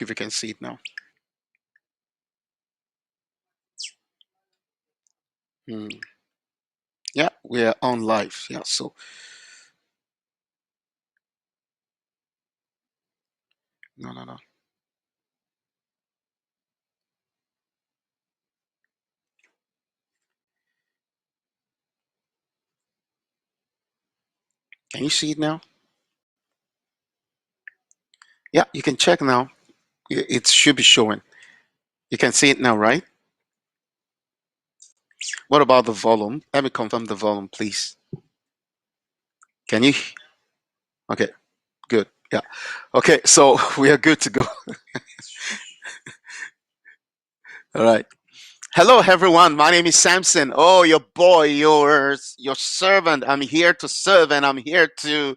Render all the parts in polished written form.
if you can see it now. Hmm. Yeah, we are on live. Yeah, so no, no, no. Can you see it now? Yeah, you can check now. It should be showing. You can see it now, right? What about the volume? Let me confirm the volume, please. Can you? Okay, good. Yeah. Okay, so we are good to go. All right. Hello, everyone. My name is Samson. Oh, your boy, your servant. I'm here to serve, and I'm here to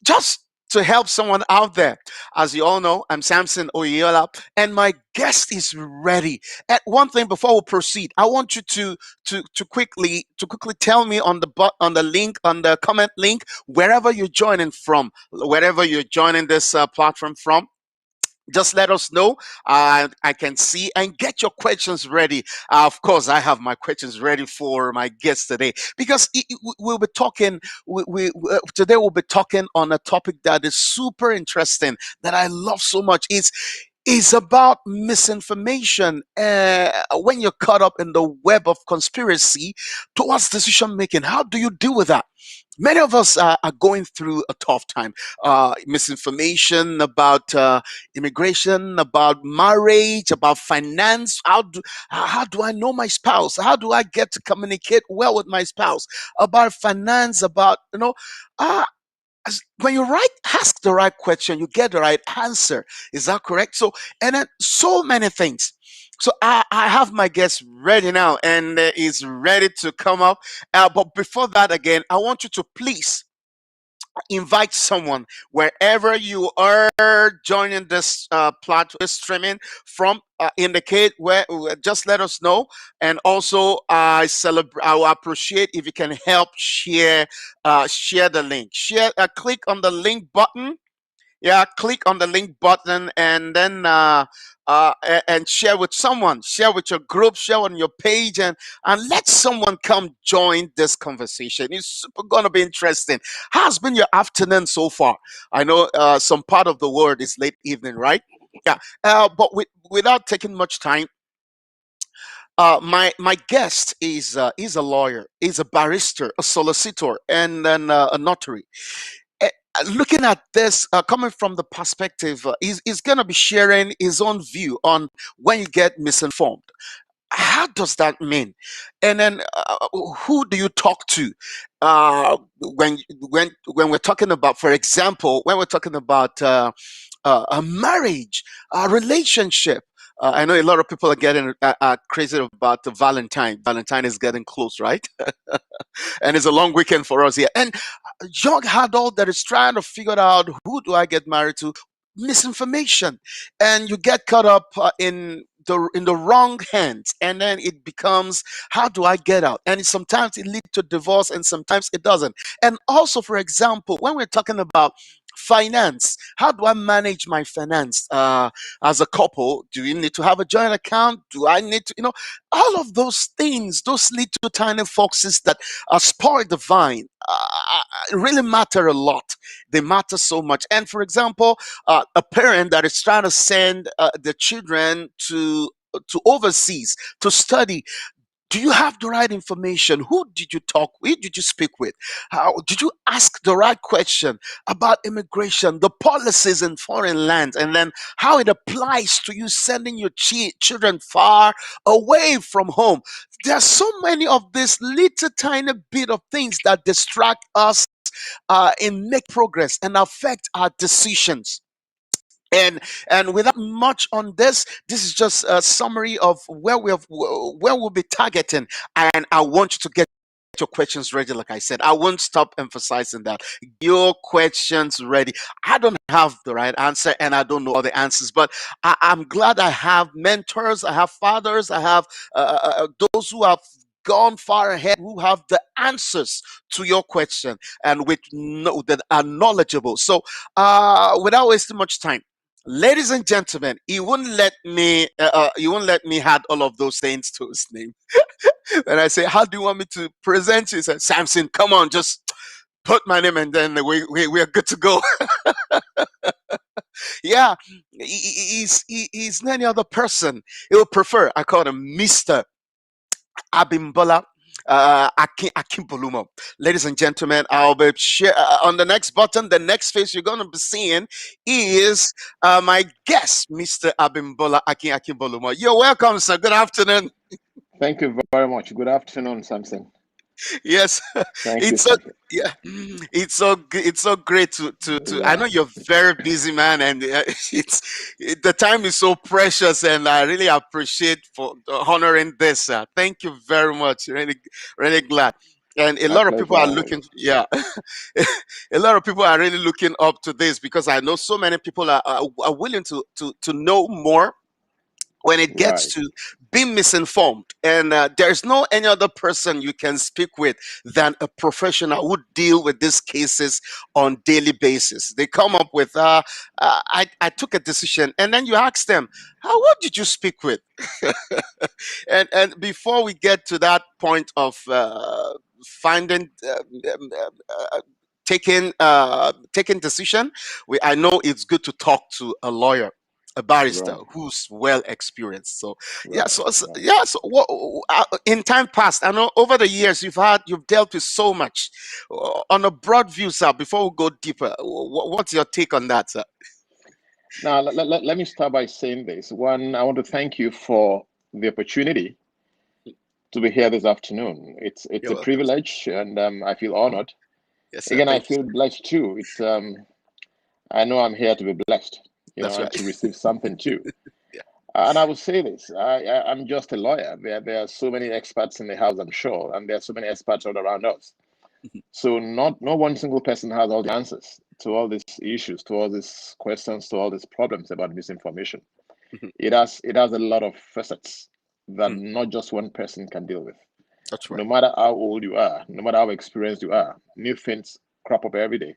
just to help someone out there. As you all know, I'm Samson Oyeola, and my guest is ready. And one thing before we proceed, I want you to quickly tell me on on the link, on the comment link, wherever you're joining from, wherever you're joining this platform from, just let us know. I can see and get your questions ready. Of course, I have my questions ready for my guest today because we'll be talking. Today we'll be talking on a topic that is super interesting that I love so much. Is about misinformation when you're caught up in the web of conspiracy towards decision making. How do you deal with that? Many of us are going through a tough time. Misinformation about immigration, about marriage, about finance. How do I know my spouse? How do I get to communicate well with my spouse? About finance, about uh, when you ask the right question, you get the right answer. Is that correct? So, and then so many things. So I have my guest ready now, and is ready to come up. But before that, again, I want you to please invite someone wherever you are joining this platform, this streaming from. Indicate where, just let us know. And also, I will appreciate if you can help share the link. Click on the link button. Yeah, click on the link button, and then and share with someone, share with your group, share on your page, and let someone come join this conversation. It's super gonna be interesting. How's been your afternoon so far? I know some part of the world is late evening, right? Yeah. But without taking much time, my guest is a lawyer, is a barrister, a solicitor, and then a notary. eh, Looking at this, coming from the perspective, he's going to be sharing his own view on when you get misinformed. How does that mean? And then, who do you talk to when we're talking about, for example, when we're talking about a marriage, a relationship? I know a lot of people are getting crazy about the Valentine. Valentine is getting close, right? And it's a long weekend for us here. And young adult that is trying to figure out, who do I get married to? Misinformation, and you get caught up in the wrong hands, and then it becomes, how do I get out? And sometimes it leads to divorce, and sometimes it doesn't. And also, for example, when we're talking about finance, how do I manage my finance as a couple? Do you need to have a joint account? Do I need to, all of those things, those little tiny foxes that spoil the vine, really matter a lot. They matter so much. And for example, a parent that is trying to send the children to overseas to study, do you have the right information? Who did you talk with? Who did you speak with? How did you ask the right question about immigration, the policies in foreign lands, and then how it applies to you sending your children far away from home? There are so many of these little tiny bit of things that distract us in make progress and affect our decisions. And without much on this is just a summary of where we'll be targeting. And I want you to get your questions ready. Like I said, I won't stop emphasizing that. Your questions ready. I don't have the right answer, and I don't know all the answers, but I'm glad I have mentors, I have fathers, I have those who have gone far ahead, who have the answers to your question, and with that are knowledgeable. So without wasting much time, Ladies and gentlemen, he won't let me add all of those things to his name. And I say, how do you want me to present you? He said, Samson, come on, just put my name and then we are good to go. Yeah, he's not any other person. He would prefer, I call him Mr. Abimbola. Akin-Akinbulumo. Ladies and gentlemen, I'll be on the next button. The next face you're going to be seeing is my guest, Mr. Abimbola Akin-Akinbulumo. You're welcome, sir. Good afternoon. Thank you very much. Good afternoon, Samson. Yes, Thank you, it's so Samson. yeah, it's so great to. I Yeah, know you're very busy, man, and the time is so precious, and I really appreciate for honoring this. Thank you very much. Really glad. And a my lot of pleasure people are always. looking, yeah, a lot of people are really looking up to this because I know so many people are willing to know more when it gets Right, to being misinformed. And there's no any other person you can speak with than a professional who deal with these cases on daily basis. They come up with I took a decision, and then you ask them, how, what did you speak with? And before we get to that point of finding taking decision, I know it's good to talk to a lawyer, a barrister right, who's well experienced. So yeah, right, right. yeah, so what, in time past, I know over the years you've dealt with so much. On a broad view, sir, before we go deeper, what's your take on that, sir? Now, let me start by saying this. One, I want to thank you for the opportunity to be here this afternoon. It's You're a welcome, sir. privilege, and I feel honored. Yes, sir. Again, I Thank you, feel sir. blessed too. I know I'm here to be blessed, That's and right. to receive something too. Yeah. And I will say this: I'm just a lawyer. There are so many experts in the house, I'm sure, and there are so many experts all around us. So not no one single person has all the answers to all these issues, to all these questions, to all these problems about misinformation. It has a lot of facets that Mm, not just one person can deal with. that's No right. matter how old you are, no matter how experienced you are, new things crop up every day,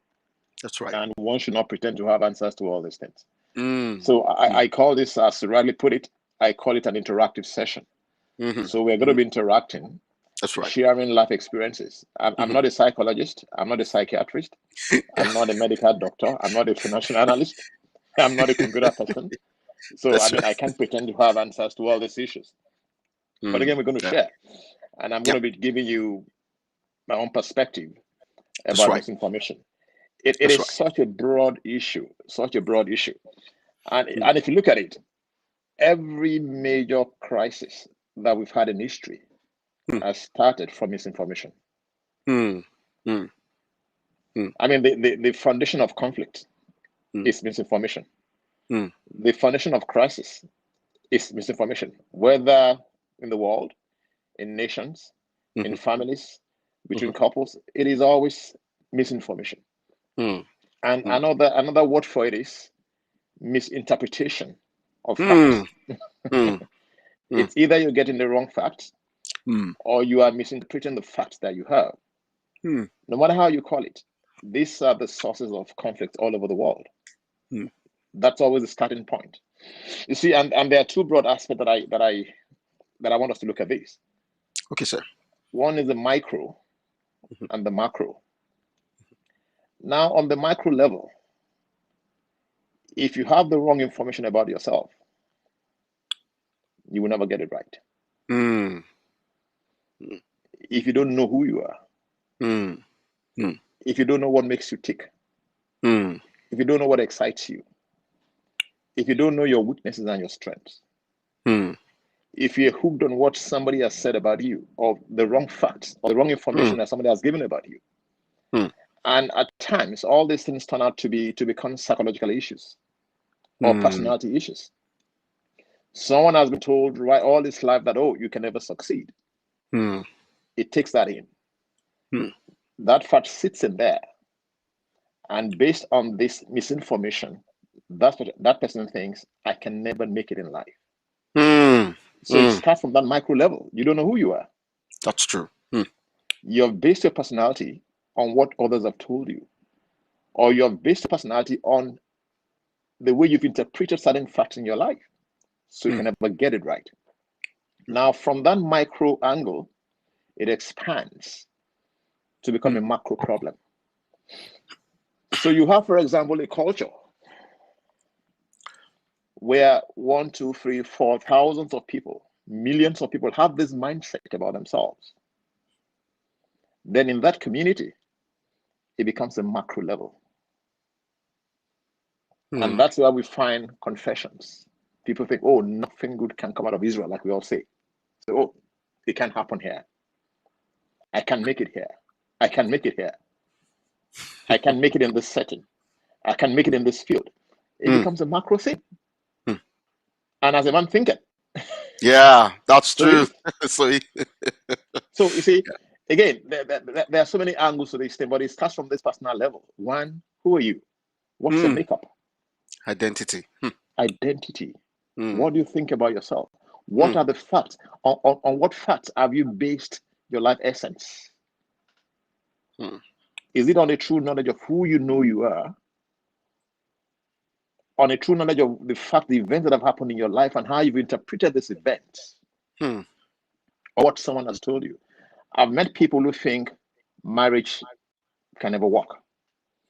That's right. and one should not pretend to have answers to all these things. Mm, So mm, I call this, as you rightly put it, I call it an interactive session. hmm So we're going to hmm be interacting, That's right. sharing life experiences. I'm Hmm not a psychologist. I'm not a psychiatrist. I'm not a medical doctor. I'm not a financial analyst. I'm not a computer person. So, I That's mean, I right. can't pretend to have answers to all these issues. But again, Mm, we're going to yeah. share. And I'm going Yep. to be giving you my own perspective That's about right. misinformation. It That's is right. such a broad issue, such a broad issue. Mm, And if you look at it, every major crisis that we've had in history mm, has started from misinformation. mm, mm, mm, I mean, the foundation of conflict mm, is misinformation. mm, The foundation of crisis is misinformation, whether in the world, in nations, in mhm, families, between mhm, couples, it is always misinformation. mm, And mm, another word for it is misinterpretation of mm, facts. mm, mm, It's either you're getting the wrong facts mm, or you are misinterpreting the facts that you have. mm, No matter how you call it, these are the sources of conflict all over the world. mm. That's always the starting point. You see, and there are two broad aspects that I want us to look at this. Okay, sir. One is the micro Mhm, and the macro. Now, on the micro level, if you have the wrong information about yourself, you will never get it right. mm, mm, If you don't know who you are, mm, mm, if you don't know what makes you tick, mm, if you don't know what excites you, if you don't know your weaknesses and your strengths, mm, if you're hooked on what somebody has said about you, or the wrong facts, or the wrong mm, information that somebody has given about you, mm, and at times all these things turn out to become psychological issues or mm, personality issues. Someone has been told right all this life that, oh, you can never succeed. mm, It takes that in. mm, That fact sits in there. And based on this misinformation, that's what that person thinks, I can never make it in life. mm, So it mm. starts from that micro level. You don't know who you are. That's true. Mm, You've based your personality on what others have told you, or you have based your personality on the way you've interpreted certain facts in your life, so you can never get it right. Now, from that micro angle, it expands to become a macro problem. So you have, for example, a culture where 1, 2, 3, 4 thousands of people, millions of people have this mindset about themselves. Then in that community, it becomes a macro level. And that's where we find confessions. People think, oh, nothing good can come out of Israel, like we all say. So, oh, it can't happen here. I can make it here. I can make it here. I can make it in this setting. I can make it in this field. It becomes a macro thing. And as a man thinketh. Yeah, that's So true. So you see, again, there are so many angles to this thing, but it starts from this personal level. One, who are you? What's your makeup? Identity. Identity. What do you think about yourself? What are the facts? On what facts have you based your life essence? Is it on a true knowledge of who you know you are? On a true knowledge of the fact, the events that have happened in your life and how you've interpreted this event? Or what someone has told you? I've met people who think marriage can never work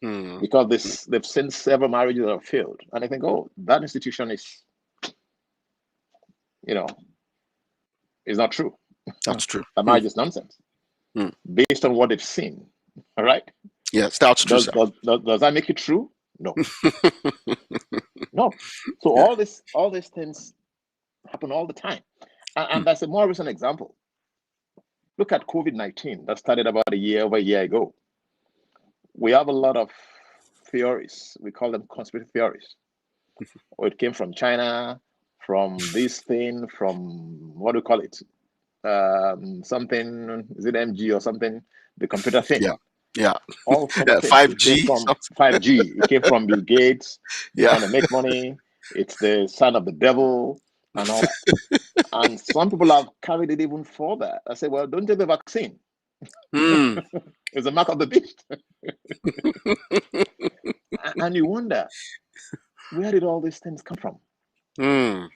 because they've seen several marriages that have failed. And I think, oh, that institution is, is not true. That's true. That marriage is nonsense based on what they've seen. All right? Yes, that's true. Does that make it true? No. No. So all these things happen all the time. And that's a more recent example. Look at COVID-19 that started about a year ago. We have a lot of theories. We call them conspiracy theories. Or it came from China, from this thing, from what do we call it? Something, is it MG or something? The computer thing. Yeah. All sorts of things. 5G. It came from 5G. It came from Bill Gates. They're trying to make money. It's the son of the devil and all that. And some people have carried it even further. I say, well, don't take the vaccine. It's a mark of the beast. And you wonder, where did all these things come from? And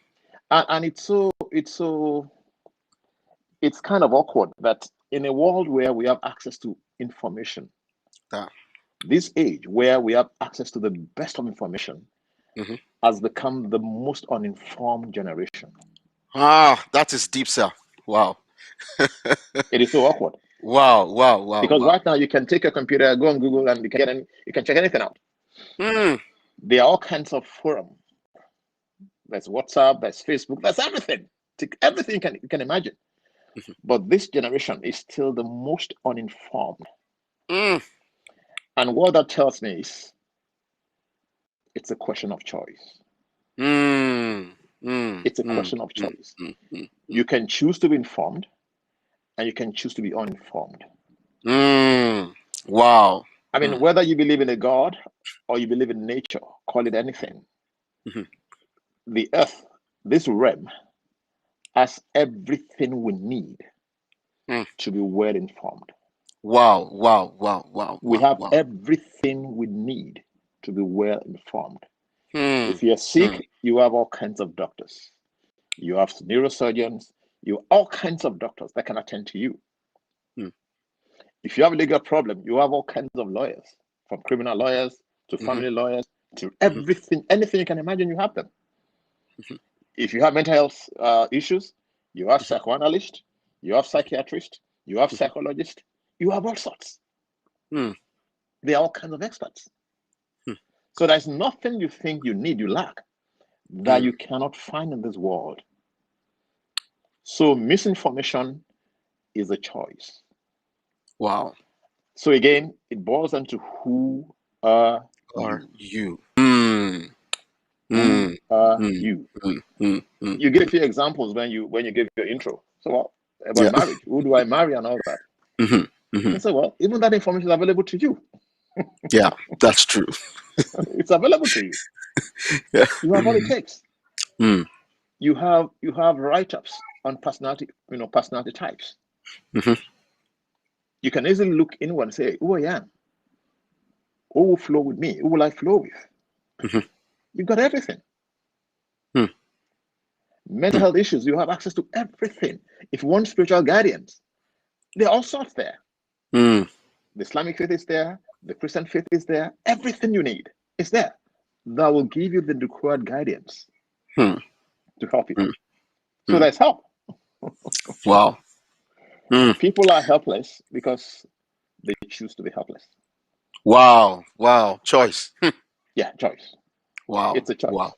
it's kind of awkward that in a world where we have access to information, this age where we have access to the best of information has become the most uninformed generation. That is deep, sir. Wow. It is so awkward. Wow. Because right now you can take your computer, go on Google, and you can check anything out. There are all kinds of forums. There's WhatsApp, there's Facebook, there's everything. Everything you can imagine. But this generation is still the most uninformed. And what that tells me is it's a question of choice. It's a question of choice. You can choose to be informed and you can choose to be uninformed. Wow. I mean, whether you believe in a God or you believe in nature, call it anything. The earth, this realm, has everything we need to be well informed. Wow. We have everything we need to be well informed. If you're sick, you have all kinds of doctors. You have neurosurgeons, you have all kinds of doctors that can attend to you. If you have a legal problem, you have all kinds of lawyers, from criminal lawyers to family lawyers to everything, anything you can imagine, you have them. If you have mental health issues, you have psychoanalysts, you have psychiatrists, you have psychologists, you have all sorts. They are all kinds of experts. So there's nothing you think you need, you lack, that you cannot find in this world. So misinformation is a choice. Wow. So again, it boils down to who are you? Who are you? You give a few examples when you give your intro. So well, about marriage, who do I marry and all that. And so well, even that information is available to you. Yeah, that's true. It's available to you. You have all it takes. You have write-ups on personality, personality types. You can easily look inward and say, who I am. Who will flow with me? Who will I flow with? You've got everything. Hmm. Mental health issues, you have access to everything. If you want spiritual guidance, they're all sorts there. Hmm. The Islamic faith is there, the Christian faith is there, everything you need is there. That will give you the required guidance Hmm. to help you. Hmm. So Hmm. there's help. Wow. Hmm. People are helpless because they choose to be helpless. Wow. Wow. Choice. Yeah, choice. Wow. It's a Wow. choice.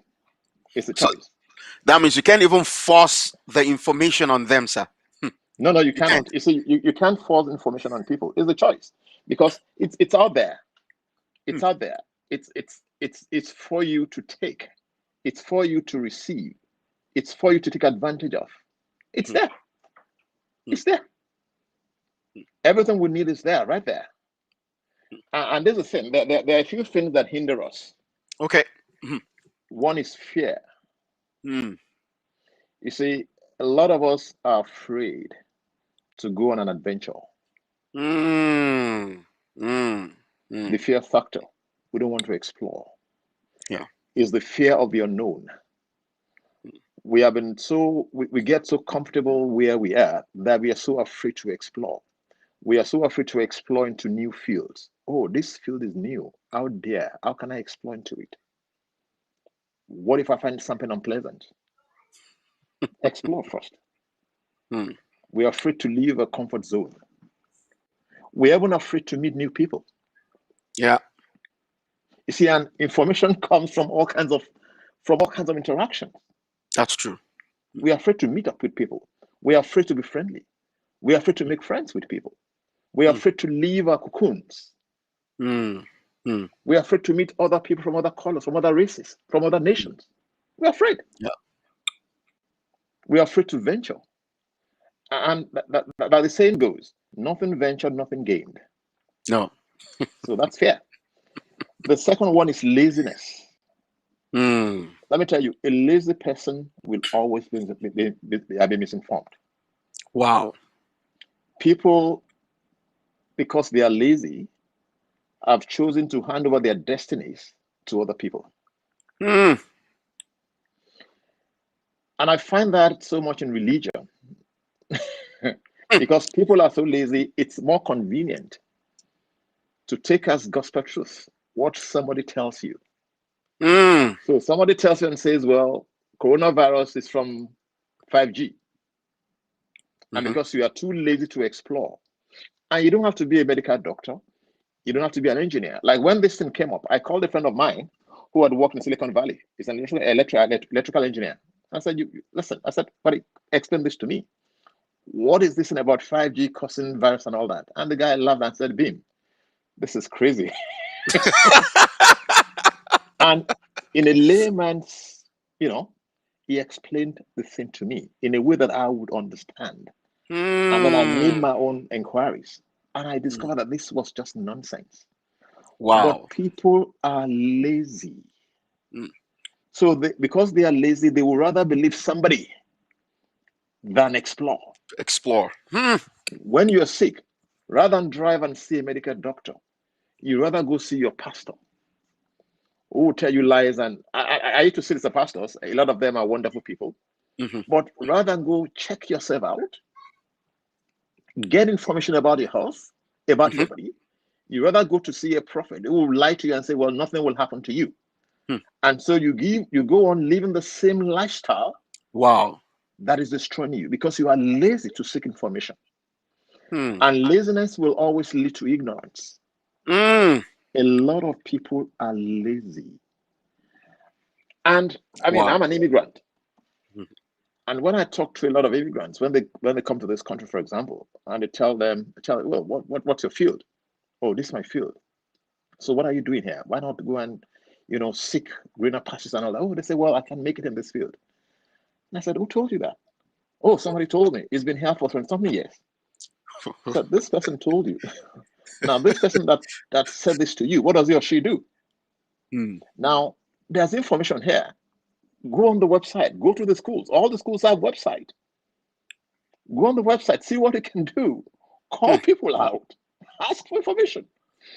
It's a So choice. that means you can't even force the information on them, sir. Hmm. No, you You can't. cannot. You see, you can't force information on people. It's a choice because it's out there. Hmm. It's out there. It's for you to take. It's for you to receive. It's for you to take advantage of. It's Hmm. there. Hmm. It's there. Everything we need is there, right there. And there's a thing. There are a few things that hinder us. Okay. Hmm. One is fear. Hmm. You see, a lot of us are afraid to go on an adventure. Hmm. Hmm. Hmm. The fear factor. We don't want to explore. Yeah. Is the fear of the unknown. We have been so we get so comfortable where we are that we are so afraid to explore. We are so afraid to explore into new fields. Oh, this field is new out there. How can I explore into it? What if I find something unpleasant? Explore first. Hmm. We are afraid to leave a comfort zone. We're even afraid to meet new people. Yeah. You see, and information comes from all kinds of interactions. That's true. We are afraid to meet up with people. We are afraid to be friendly. We are afraid to make friends with people. We are Hmm. afraid to leave our cocoons. Hmm. Hmm. We are afraid to meet other people from other colors, from other races, from other Hmm. nations. We're afraid. Yeah. We are afraid to venture. And that the saying goes, nothing ventured, nothing gained. No. So that's fair. The second one is laziness. Hmm. Let me tell you, a lazy person will always be misinformed. Wow. People, because they are lazy, have chosen to hand over their destinies to other people. Hmm. And I find that so much in religion Hmm. because people are so lazy, it's more convenient to take as gospel truth what somebody tells you. Hmm. So somebody tells you and says, well, coronavirus is from 5G. And Mhm. because you are too lazy to explore, and you don't have to be a medical doctor, you don't have to be an engineer. Like when this thing came up, I called a friend of mine who had worked in Silicon Valley. He's an electrical engineer. I said, listen, I said, buddy, explain this to me. What is this thing about 5G causing virus and all that? And the guy laughed and said, Beam, this is crazy. And in a layman's, you know, he explained the thing to me in a way that I would understand. And then I made Hmm. my own inquiries. And I Hmm. discovered that this was just nonsense. But Wow. people are lazy. Hmm. So because they are lazy, they will rather believe somebody than explore. Explore. Hmm. When you're sick, rather than drive and see a medical doctor, you rather go see your pastor who will tell you lies. And I used to see the pastors. A lot of them are wonderful people. Mhm. But rather than go check yourself out, get information about your health, about Mhm. your body, you rather go to see a prophet who will lie to you and say, well, nothing will happen to you. Hmm. And so you go on living the same lifestyle Wow. that is destroying you because you are lazy to seek information. Hmm. And laziness will always lead to ignorance. Mm. A lot of people are lazy. And I mean, Wow. I'm an immigrant. Mhm. And when I talk to a lot of immigrants, when they come to this country, for example, and well, what's your field? Oh, this is my field. So what are you doing here? Why not go and, seek greener pastures and all that? Oh, they say, well, I can make it in this field. And I said, who told you that? Oh, somebody told me. It's been here for 20 something years. So this person told you. Now, this person that said this to you, what does he or she do? Hmm. Now, there's information here. Go on the website. Go to the schools. All the schools have website. Go on the website. See what it can do. Call Hmm. people out. Ask for information.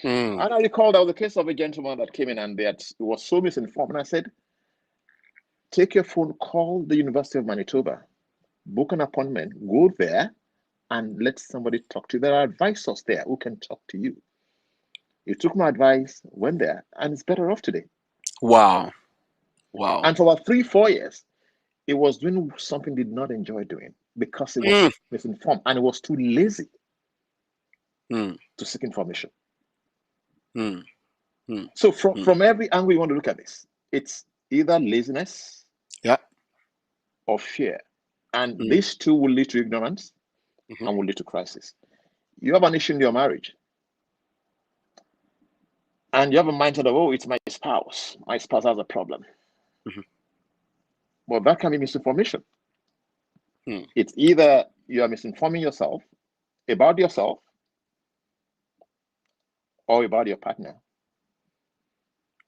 Hmm. And I recall there was a case of a gentleman that came in and was so misinformed. And I said, Take your phone, call the University of Manitoba, book an appointment, go there, and let somebody talk to you. There are advisors there who can talk to you. You took my advice, went there, and it's better off today. Wow. Wow. And for about 3, 4 years, it was doing something it did not enjoy doing because it was Mm, misinformed and it was too lazy mm, to seek information. mm, mm, So mm. from every angle you want to look at this, it's either laziness Yeah. or fear. And Mm, these two will lead to ignorance mhm, and will lead to crisis. You have an issue in your marriage, and you have a mindset of, oh, it's my spouse. My spouse has a problem. mhm, Well, that can be misinformation. mm, It's either you are misinforming yourself about yourself or about your partner.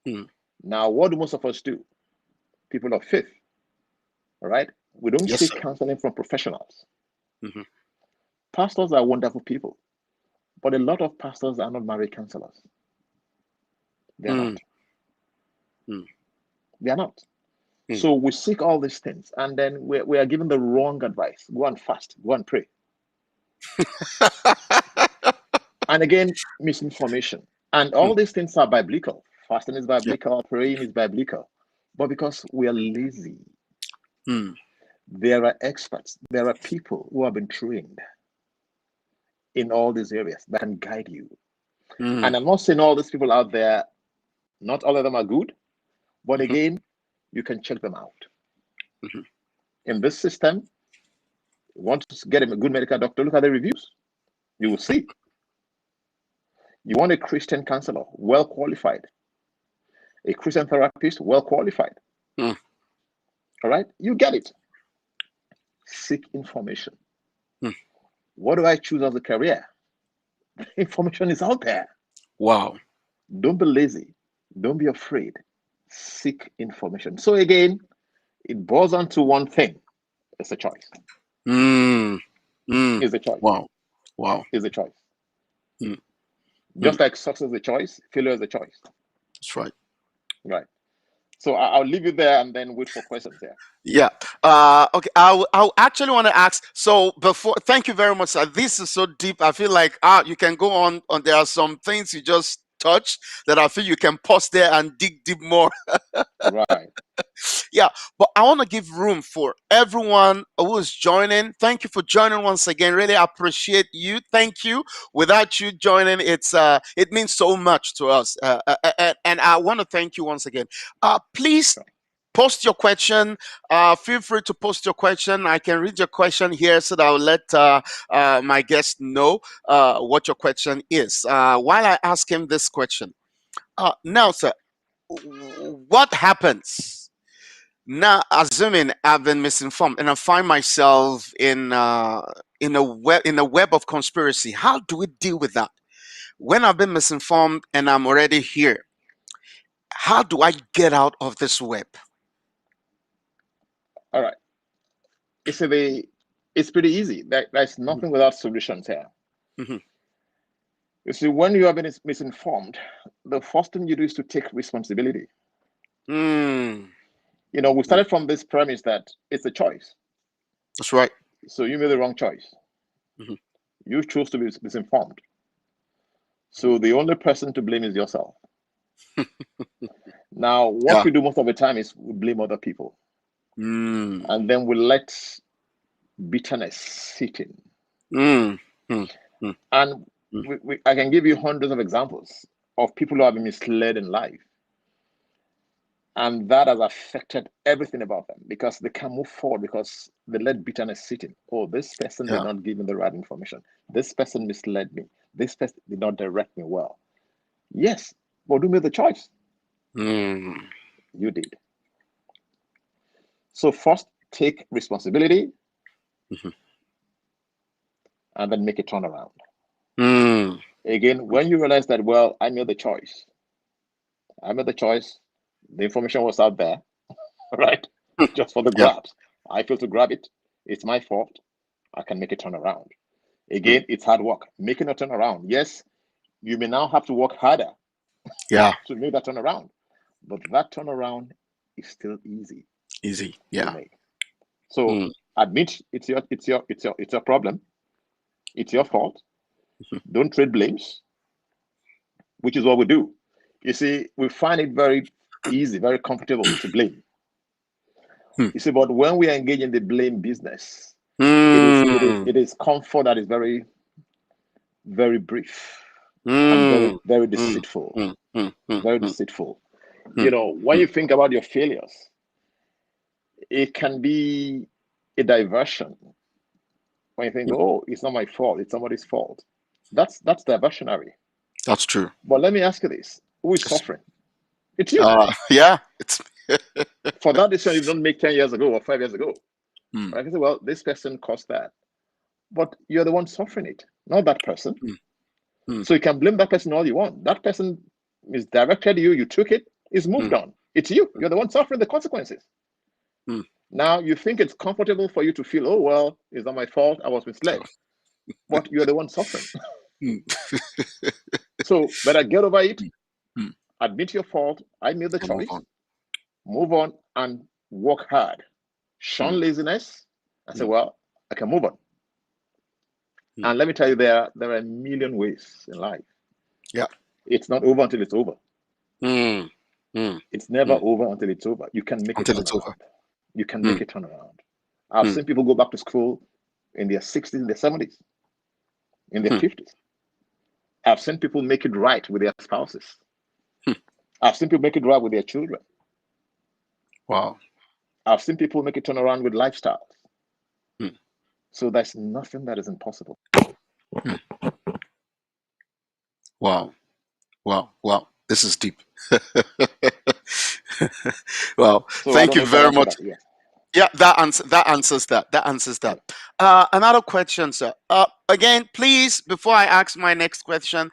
mm. Now, what do most of us do? People of faith, all right? We don't Yes, seek sir. counseling from professionals. Mhm, Pastors are wonderful people, but a lot of pastors are not marriage counselors. They're mm, not. mm, They're not. mm. So we seek all these things, and then we are given the wrong advice. Go and fast, go and pray. And again, misinformation. And Mm, all these things are biblical. Fasting is yeah. biblical, praying is biblical. But because we are lazy, Mm, there are experts, there are people who have been trained in all these areas that can guide you. mm, And I'm not saying all these people out there, not all of them are good, but mhm, again, you can check them out. mhm. In this system, you want to get a good medical doctor, look at the reviews. You will see. You want a Christian counselor, well qualified, a Christian therapist, well qualified. Mm, All right, you get it. Seek information. mm. What do I choose as a career? Information is out there. Wow. Don't be lazy. Don't be afraid. Seek information. So again, it boils down to one thing. It's a choice. Mm, mm. It's a choice. Wow. Wow. It's a choice. Mm, mm. Just like success is a choice, failure is a choice. That's right. Right. So I'll leave you there and then wait for questions here. Yeah. Okay. I actually want to ask. So before, thank you very much, sir. This is so deep. I feel like you can go on. There are some things you just touched that I feel you can pause there and dig deep more. Right. Yeah, but I want to give room for everyone who is joining. Thank you for joining once again. Really appreciate you. Thank you. Without you joining, it means so much to us. And I want to thank you once again. Please Sure. post your question. Feel free to post your question. I can read your question here so that I'll let my guest know what your question is. While I ask him this question, now, sir, what happens? Now, assuming I've been misinformed and I find myself in a web of conspiracy, how do we deal with that? When I've been misinformed and I'm already here, how do I get out of this web? All right. It's pretty easy. There's nothing without solutions here. Mhm. You see, when you have been misinformed, the first thing you do is to take responsibility. Mm, We mm, started from this premise that it's a choice. that's right. So you made the wrong choice. Mhm, You chose to be misinformed. mhm. So the only person to blame is yourself. Now, what Yeah. we do most of the time is we blame other people. Mm, And then we let bitterness sit in. mm, mm, mm, And mm. I can give you hundreds of examples of people who have been misled in life. And that has affected everything about them because they can't move forward because they let bitterness sit in. Oh, this person did Yeah. not give me the right information. This person misled me. This person did not direct me well. Yes, but who made the choice? Mm, You did. So first, take responsibility mhm, and then make a turnaround. mm, Again, when you realize that, well, I made the choice. I made the choice. The information was out there, right? mm. Just for the Yeah. grabs. I failed to grab it. It's my fault. I can make a turnaround. Mm, Again, it's hard work. Making a turnaround. Yes, you may now have to work harder yeah. to make that turnaround, but that turnaround is still easy. Easy. to Yeah. make. So Mm. admit it's your problem. It's your fault. Don't trade blames, which is what we do. You see, we find it very easy, very comfortable to blame. Mm. You see, but when we engage in the blame business, it is it is Mm. it is comfort that is very, very brief and very, Mm. very Mm. deceitful. Mm. Mm. Mm. Very Mm. deceitful. Mm. When Mm. you think about your failures, it can be a diversion. When you think, Mm. oh, it's not my fault, it's somebody's fault. That's diversionary. That's true. But let me ask you this: who is Yes. suffering? It's you. Yeah. It's. For that decision you don't make 10 years ago or 5 years ago. Mm. I can say, well, this person caused that. But you're the one suffering it, not that person. Mm. Mm. So you can blame that person all you want. That person misdirected you, you took it, it's moved Mm. on. It's you. You're the one suffering the consequences. Mm. Now you think it's comfortable for you to feel, oh well, it's not my fault, I was misled. But you're the one suffering. Mm. So better get over it, Mm. Mm. admit your fault, I made the And move choice, on. move on and work hard. Mm. Shun laziness and say, Mm. well, I can move on. Mm. And let me tell you, there are a million ways in life. Yeah. It's not over until it's over. Mm. Mm. It's never Mm. over until it's over. You can make a Until it's over. turnaround. You can Mm. make a turnaround. I've Mm. seen people go back to school in their 60s, in their 70s, in their Mm. 50s. I've seen people make it right with their spouses. Mm. I've seen people make it right with their children. Wow. I've seen people make it turn around with lifestyles. Mm. So there's nothing that is impossible. Mm. Wow. Wow. Wow. This is deep. Well, So I thank don't you know if that very answered much. that. Yeah. Yeah, that answers that. That answers Yeah. that. Another question, sir. Again, please, before I ask my next question,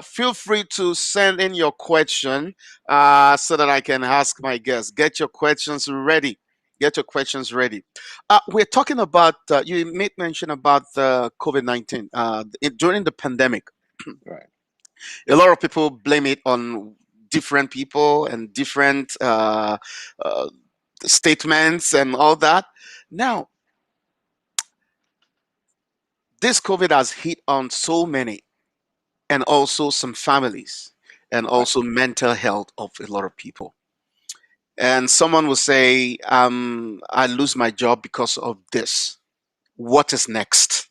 feel free to send in your question so that I can ask my guests. Get your questions ready. Get your questions ready. We're talking about. You made mention about the COVID-19 during the pandemic. Right. A lot of people blame it on different people and different uh, statements and all that. Now, this COVID has hit on so many and also some families and Right. also mental health of a lot of people. And someone will say, I lose my job because of this. What is next?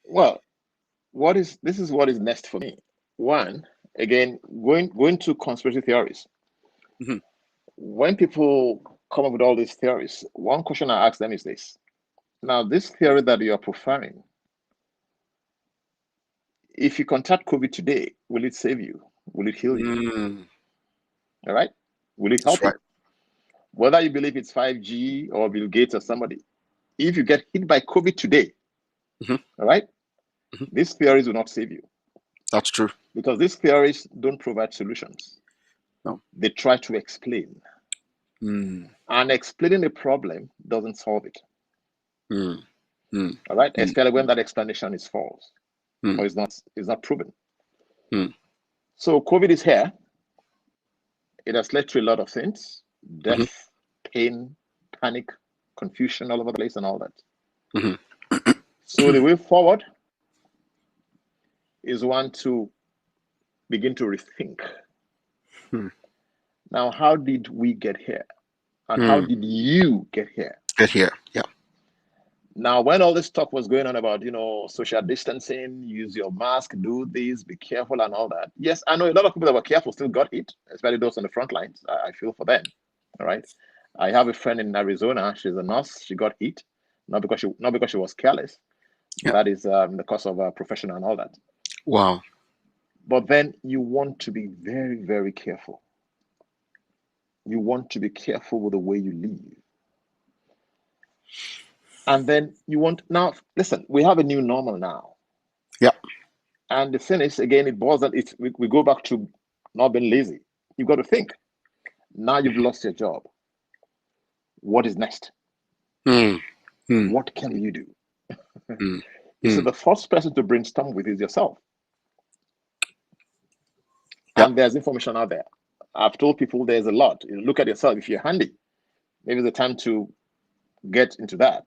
Well, what is this is what is next for me. One, again, going to conspiracy theories. Mhm. When people come up with all these theories, one question I ask them is this. Now, this theory that you are preferring, if you contact COVID today, will it save you? Will it heal you? Mm, All right? Will it that's help right. you? Whether you believe it's 5G or Bill Gates or somebody, if you get hit by COVID today, Mhm, all right, mhm. these theories will not save you That's true. because these theories don't provide solutions. No. They try to explain. Mm, And explaining a problem doesn't solve it. mm, mm, All right, mm, especially when that explanation is false mm, or is not proven. mm, So COVID is here. It has led to a lot of things: mhm, death, pain, panic, confusion all over the place, and all that. mhm. So the way forward is one to begin to rethink. Mm, Now, how did we get here? And how mm. did you get here? Get here. Yeah. Now, when all this talk was going on about, social distancing, use your mask, do this, be careful, and all that. Yes, I know a lot of people that were careful still got hit, especially those on the front lines. I feel for them. All right. I have a friend in Arizona. She's a nurse. She got hit, not because she was careless. Yeah. That is the course of profession and all that. Wow. But then you want to be very, very careful. You want to be careful with the way you live. And then you want now, listen, we have a new normal now. Yeah. And the thing is, again, it boils down, we go back to not being lazy. You've got to think. Now you've lost your job. What is next? Mm, mm, What can you do? mm, You see, mm. the first person to brainstorm with is yourself. Yeah. And there's information out there. I've told people there's a lot. You look at yourself. If you're handy, maybe it's the time to get into that.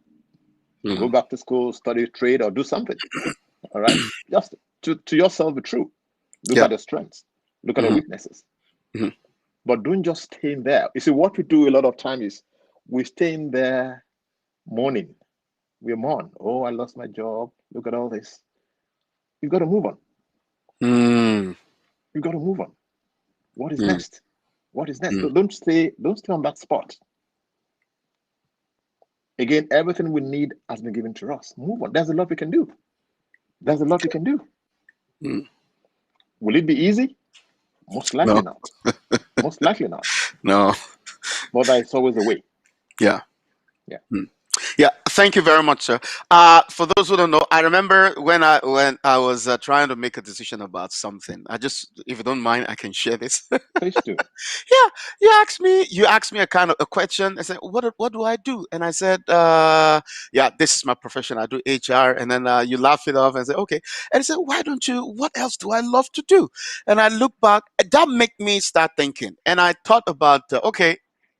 Go Mm, back to school, study trade, or do something. All right. Just to yourself be true. Look yeah. at your strengths. Look at your Hmm. weaknesses. Hmm. But don't just stay in there. You see, what we do a lot of time is we stay in there mourning. We mourn. Oh, I lost my job. Look at all this. You've got to move on. Mm, You've got to move on. What is mm, next? What is next? mm, Don't stay. Don't stay on that spot. Again, everything we need has been given to us. Move on. There's a lot we can do. There's a lot we can do. mm. Will it be easy? Most likely No, not. Most likely not. no. But there's always a way. Yeah. Yeah. Mm. Yeah, thank you very much, sir. For those who don't know, I remember when I was trying to make a decision about something. I just, if you don't mind, I can share this. Please do. Yeah, you asked me a kind of a question. I said, what do I do? And I said, yeah, this is my profession. I do HR. And then you laugh it off and say, okay. And I said, why don't you? What else do I love to do? And I look back. That made me start thinking. And I thought about, okay.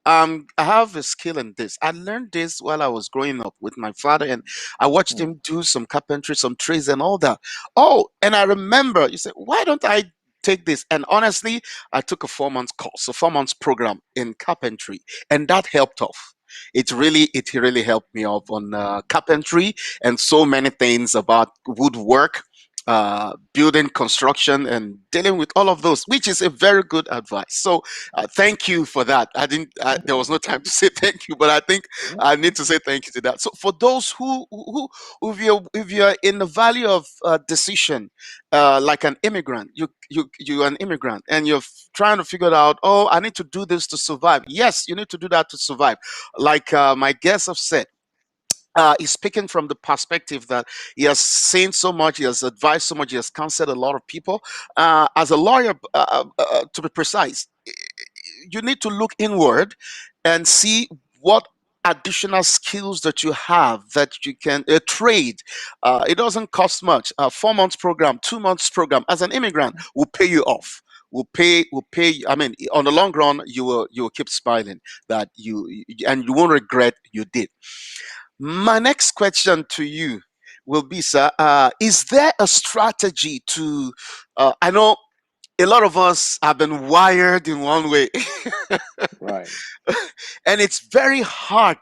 I have a skill in this. I learned this while I was growing up with my father, and I watched Mm, him do some carpentry, some trades, and all that. Oh, and I remember you said, "Why don't I take this?" And honestly, I took a 4 months course, a 4 months program in carpentry, and that helped off. It really helped me off on carpentry and so many things about woodwork, building, construction, and dealing with all of those, which is a very good advice. So, thank you for that. I didn't. There was no time to say thank you, but I think yeah. I need to say thank you to that. So, for those who if you're in the valley of decision, like an immigrant, you're an immigrant, and you're trying to figure out, oh, I need to do this to survive. Yes, you need to do that to survive. Like my guests have said, he's speaking from the perspective that he has seen so much, he has advised so much, he has counseled a lot of people. As a lawyer, to be precise, you need to look inward and see what additional skills that you have that you can trade. It doesn't cost much. A 4 months program, 2 months program, as an immigrant, will pay you off. Will pay. I mean, on the long run, you will keep smiling that and you won't regret you did. My next question to you will be, sir, is there a strategy to? I know a lot of us have been wired in one way, Right. and it's very hard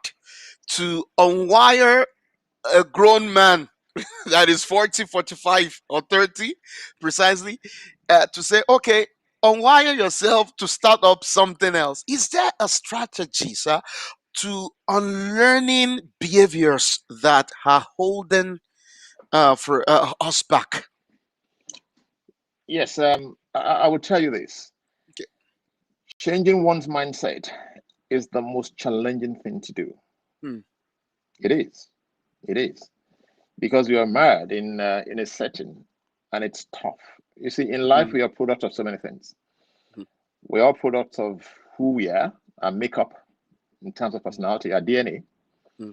to unwire a grown man that is 40, 45, or 30, precisely, to say, okay, unwire yourself to start up something else. Is there a strategy, sir, to unlearning behaviors that are holding for us back? Yes. I would tell you this. Okay. Changing one's mindset is the most challenging thing to do. Hmm. It is. It is because you are married in a setting, and it's tough. You see, in life Hmm. we are products of so many things. Hmm. We are products of who we are, our makeup in terms of personality, our DNA, Hmm.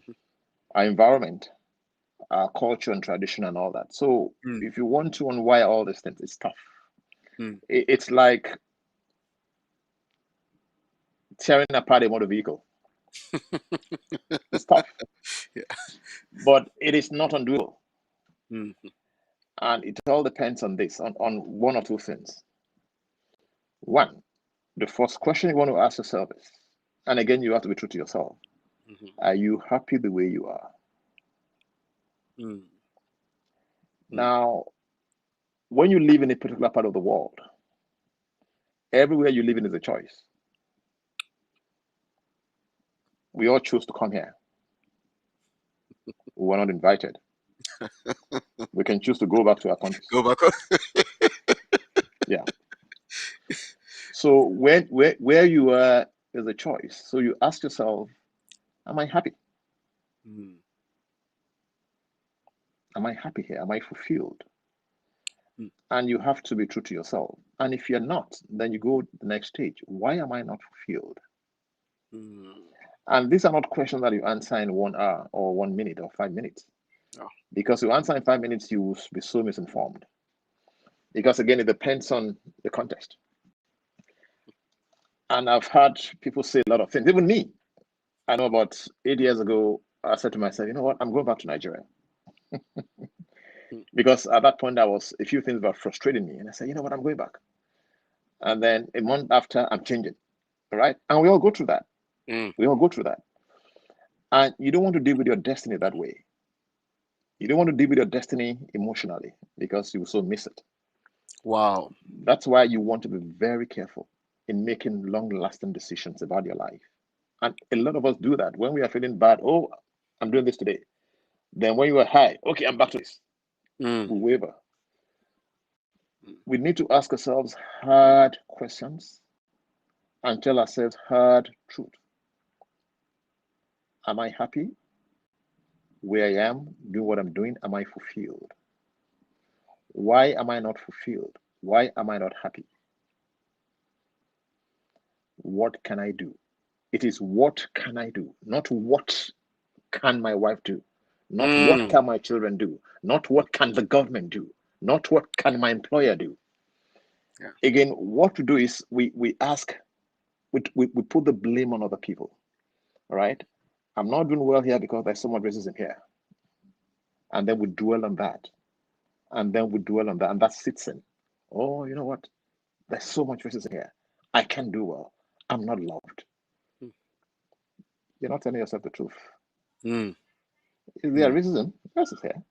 our environment, our culture and tradition, and all that. So Hmm. if you want to unwire all these things, it's tough. Hmm. It's like tearing apart a motor vehicle. It's tough, Yeah. but it is not undoable. Hmm. And it all depends on this, on one or two things. One, the first question you want to ask yourself is, and again, you have to be true to yourself. Hmm. Are you happy the way you are? Hmm. Hmm. Now, when you live in a particular part of the world, everywhere you live in is a choice. We all choose to come here. We were not invited. We can choose to go back to our countries. Go back. Yeah. So where you are is a choice. So you ask yourself, am I happy? Hmm. Am I happy here? Am I fulfilled? Hmm. And you have to be true to yourself. And if you're not, then you go the next stage. Why am I not fulfilled? Hmm. And these are not questions that you answer in 1 hour or 1 minute or 5 minutes. Oh. Because you answer in 5 minutes, you will be so misinformed. Because again, it depends on the context. And I've heard people say a lot of things. Even me, I know about 8 years ago, I said to myself, you know what, I'm going back to Nigeria. Because at that point, a few things were frustrating me. And I said, you know what, I'm going back. And then a month after, I'm changing. Right? And we all go through that. Mm. We all go through that. And you don't want to deal with your destiny that way. You don't want to deal with your destiny emotionally because you will so miss it. Wow. That's why you want to be very careful in making long-lasting decisions about your life. And a lot of us do that when we are feeling bad. Oh, I'm doing this today. Then when you are high, okay, I'm back to this. Mm. We waver. We need to ask ourselves hard questions and tell ourselves hard truth. Am I happy where I am, doing what I'm doing? Am I fulfilled? Why am I not fulfilled? Why am I not happy? What can I do? It is what can I do, not what can my wife do, not what Mm. can my children do, not what can the government do, not what can my employer do. Yeah. Again, what we do is we ask, we put the blame on other people, right? I'm not doing well here because there's so much racism here. And then we dwell on that. And then we dwell on that. And that sits in. Oh, you know what? There's so much racism here. I can't do well. I'm not loved. Mm. You're not telling yourself the truth. Mm. Is there Mm. racism? Yes, it's here.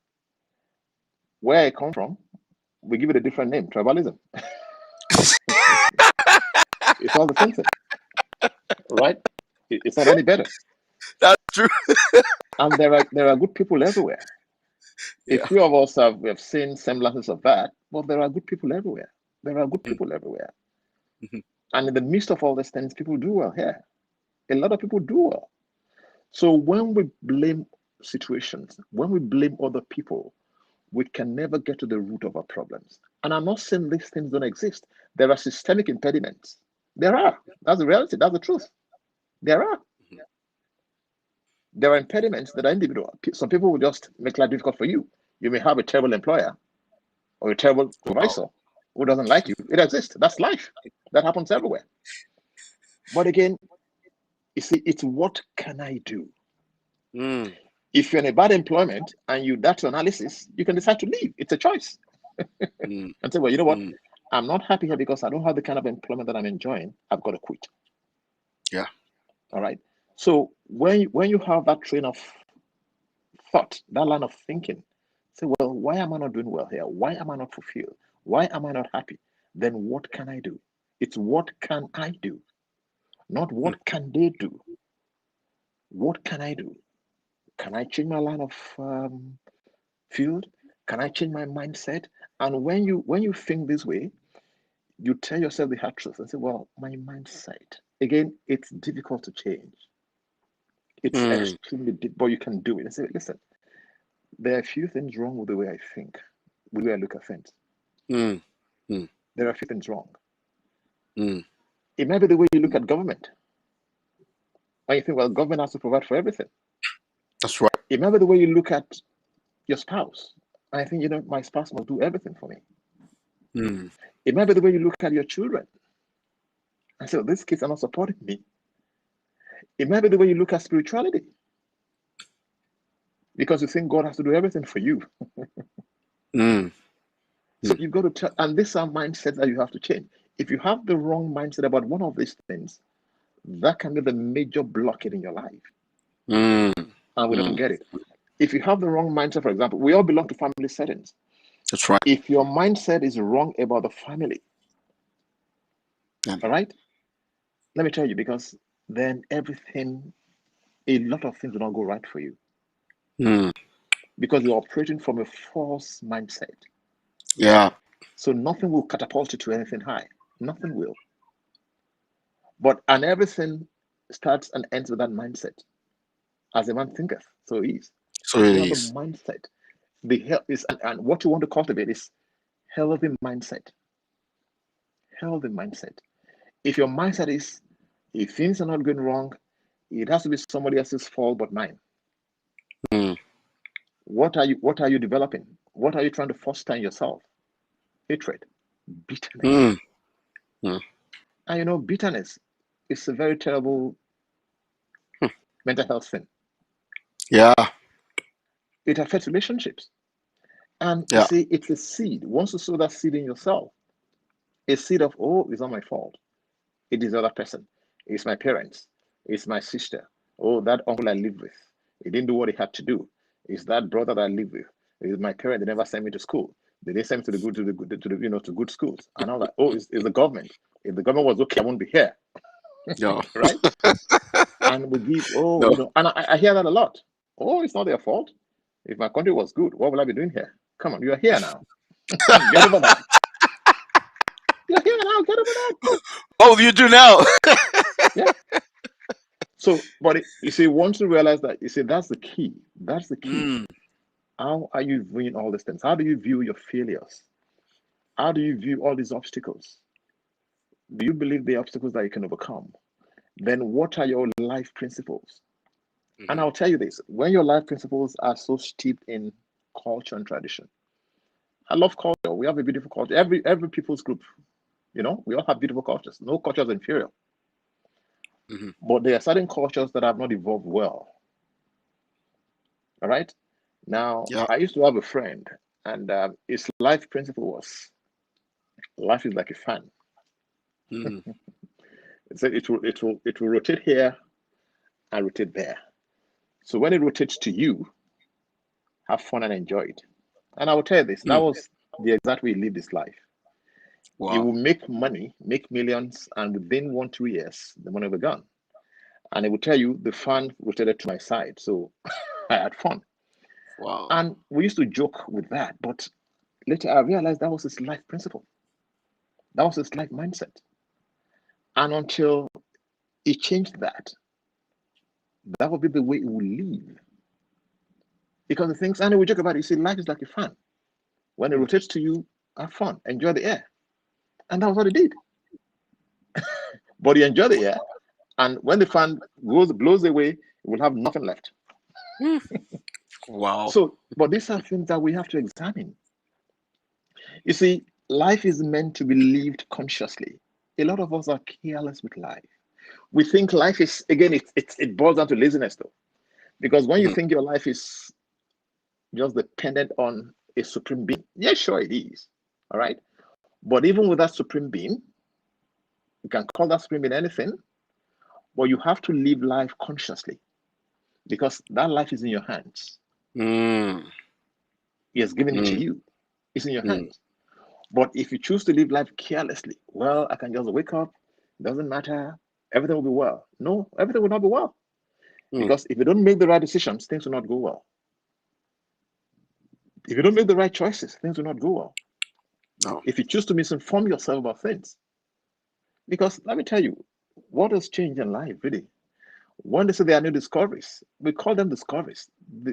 Where I come from, we give it a different name, tribalism. It's all the same thing, right? It's not any better. That's true. And there are good people everywhere. A Yeah. few of us we have seen semblances of that, but there are good people everywhere. There are good Mm. people everywhere. Mhm. And in the midst of all these things, people do well here. A lot of people do well. So when we blame situations, when we blame other people, we can never get to the root of our problems. And I'm not saying these things don't exist. There are systemic impediments. There are. That's the reality. That's the truth. There are. Mhm. There are impediments that are individual. Some people will just make life difficult for you. You may have a terrible employer or a terrible Wow. supervisor who doesn't like you. It exists. That's life. That happens everywhere. But again, you see, it's what can I do? Mm. If you're in a bad employment and you that's your analysis, you can decide to leave. It's a choice. Mm. And say, well, you know what? Mm. I'm not happy here because I don't have the kind of employment that I'm enjoying. I've got to quit. Yeah. All right. So when you have that train of thought, that line of thinking, say, well, why am I not doing well here? Why am I not fulfilled? Why am I not happy? Then what can I do? It's what can I do, not Mm. what can they do. What can I do? Can I change my line of field? Can I change my mindset? And when you think this way, you tell yourself the hard truth and say, well, my mindset. Again, it's difficult to change. It's Mm. extremely deep, but you can do it. And say, listen, there are a few things wrong with the way I think, with the way I look at things. Mm. Mm. There are a few things wrong. Mm. It might be the way you look at government. And you think, well, government has to provide for everything. That's right. It might be the way you look at your spouse. And I think, my spouse must do everything for me. Mm. It might be the way you look at your children. I say, well, these kids are not supporting me. It might be the way you look at spirituality because you think God has to do everything for you. Mm. So you've got to tell, and these are mindsets that you have to change. If you have the wrong mindset about one of these things, that can be the major blockade in your life. Mm. And we don't Mm. get it. If you have the wrong mindset, for example, we all belong to family settings. That's right. If your mindset is wrong about the family, Yeah. all right, let me tell you, because then everything, a lot of things will not go right for you Mm. because you're operating from a false mindset. Yeah. So nothing will catapult you to anything high. Nothing will. And everything starts and ends with that mindset. As a man thinketh, so he is. So If it you have the is. mindset, the hell is and what you want to cultivate is healthy mindset. Healthy mindset. If your mindset is if things are not going wrong, it has to be somebody else's fault but mine. Mm. What are you developing? What are you trying to foster in yourself? Hatred, bitterness. Mm. Mm. And bitterness. it's a very terrible mental health thing. Yeah. It affects relationships. And you Yeah. see, it's a seed. Once you sow that seed in yourself, a seed of, oh, it's not my fault. It is the other person. It's my parents. It's my sister. Oh, that uncle I live with. He didn't do what he had to do. It's that brother that I live with. It's my parent. They never sent me to school. They didn't send me to the good to good schools and all that. Oh, it's the government. If the government was okay, I wouldn't be here, No. right? And we give, oh, No. and I hear that a lot. Oh, it's not their fault. If my country was good, what will I be doing here? Come on, you are here now. Get over that. You're here now. Get over that. What will you do now? Yeah. So, but you see, once you realize that, you see, that's the key. That's the key. Mm. How are you viewing all these things? How do you view your failures? How do you view all these obstacles? Do you believe the obstacles that you can overcome? Then what are your life principles? And Mhm. I'll tell you this, when your life principles are so steeped in culture and tradition. I love culture. We have a beautiful culture. Every people's group, we all have beautiful cultures. No culture is inferior. Mhm. But there are certain cultures that have not evolved well. All right. Now, Yeah. I used to have a friend, and his life principle was life is like a fan. Mm. It said it will rotate here and rotate there. So when it rotates to you, have fun and enjoy it. And I will tell you this, that Mm. was the exact way he lived his life. He Wow. will make money, make millions, and within 1 2 years, the money will be gone. And he will tell you the fan rotated to my side. So I had fun. Wow. And we used to joke with that, but later I realized that was his life principle. That was his life mindset. And until he changed that, that would be the way he would live. Because the things, and we joke about it, you see, life is like a fan. When it Mm. rotates to you, have fun, enjoy the air. And that was what he did. But he enjoyed the air. And when the fan blows away, it will have nothing left. Mm. Wow. So, but these are things that we have to examine. You see, life is meant to be lived consciously. A lot of us are careless with life. We think life is, again, it boils down to laziness, though. Because when you Mhm. think your life is just dependent on a supreme being, yeah, sure it is. All right. But even with that supreme being, you can call that supreme being anything, but you have to live life consciously because that life is in your hands. Mm. He has given it to Mm. you. It's in your Mm. hands. But if you choose to live life carelessly, well, I can just wake up, it doesn't matter, everything will be well. No, everything will not be well. Mm. Because if you don't make the right decisions, things will not go well. If you don't make the right choices, things will not go well. No. If you choose to misinform yourself about things, because let me tell you, what has changed in life, really? When they say there are new discoveries, we call them discoveries.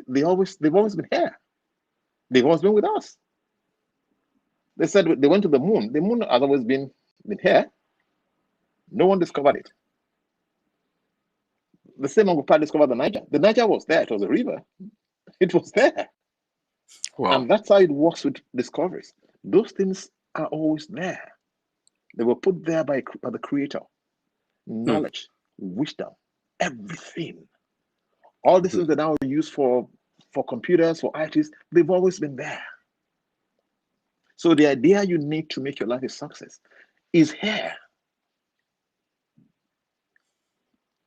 They've always been here. They've always been with us. They said they went to the moon. The moon has always been here. No one discovered it. The same Uncle discovered the Niger. The Niger was there. It was a river. It was there. Wow. And that's how it works with discoveries. Those things are always there. They were put there by the Creator. Mm. Knowledge, wisdom, everything. All these Mhm. things that now are used for computers, for ITs, they've always been there. So the idea you need to make your life a success is here.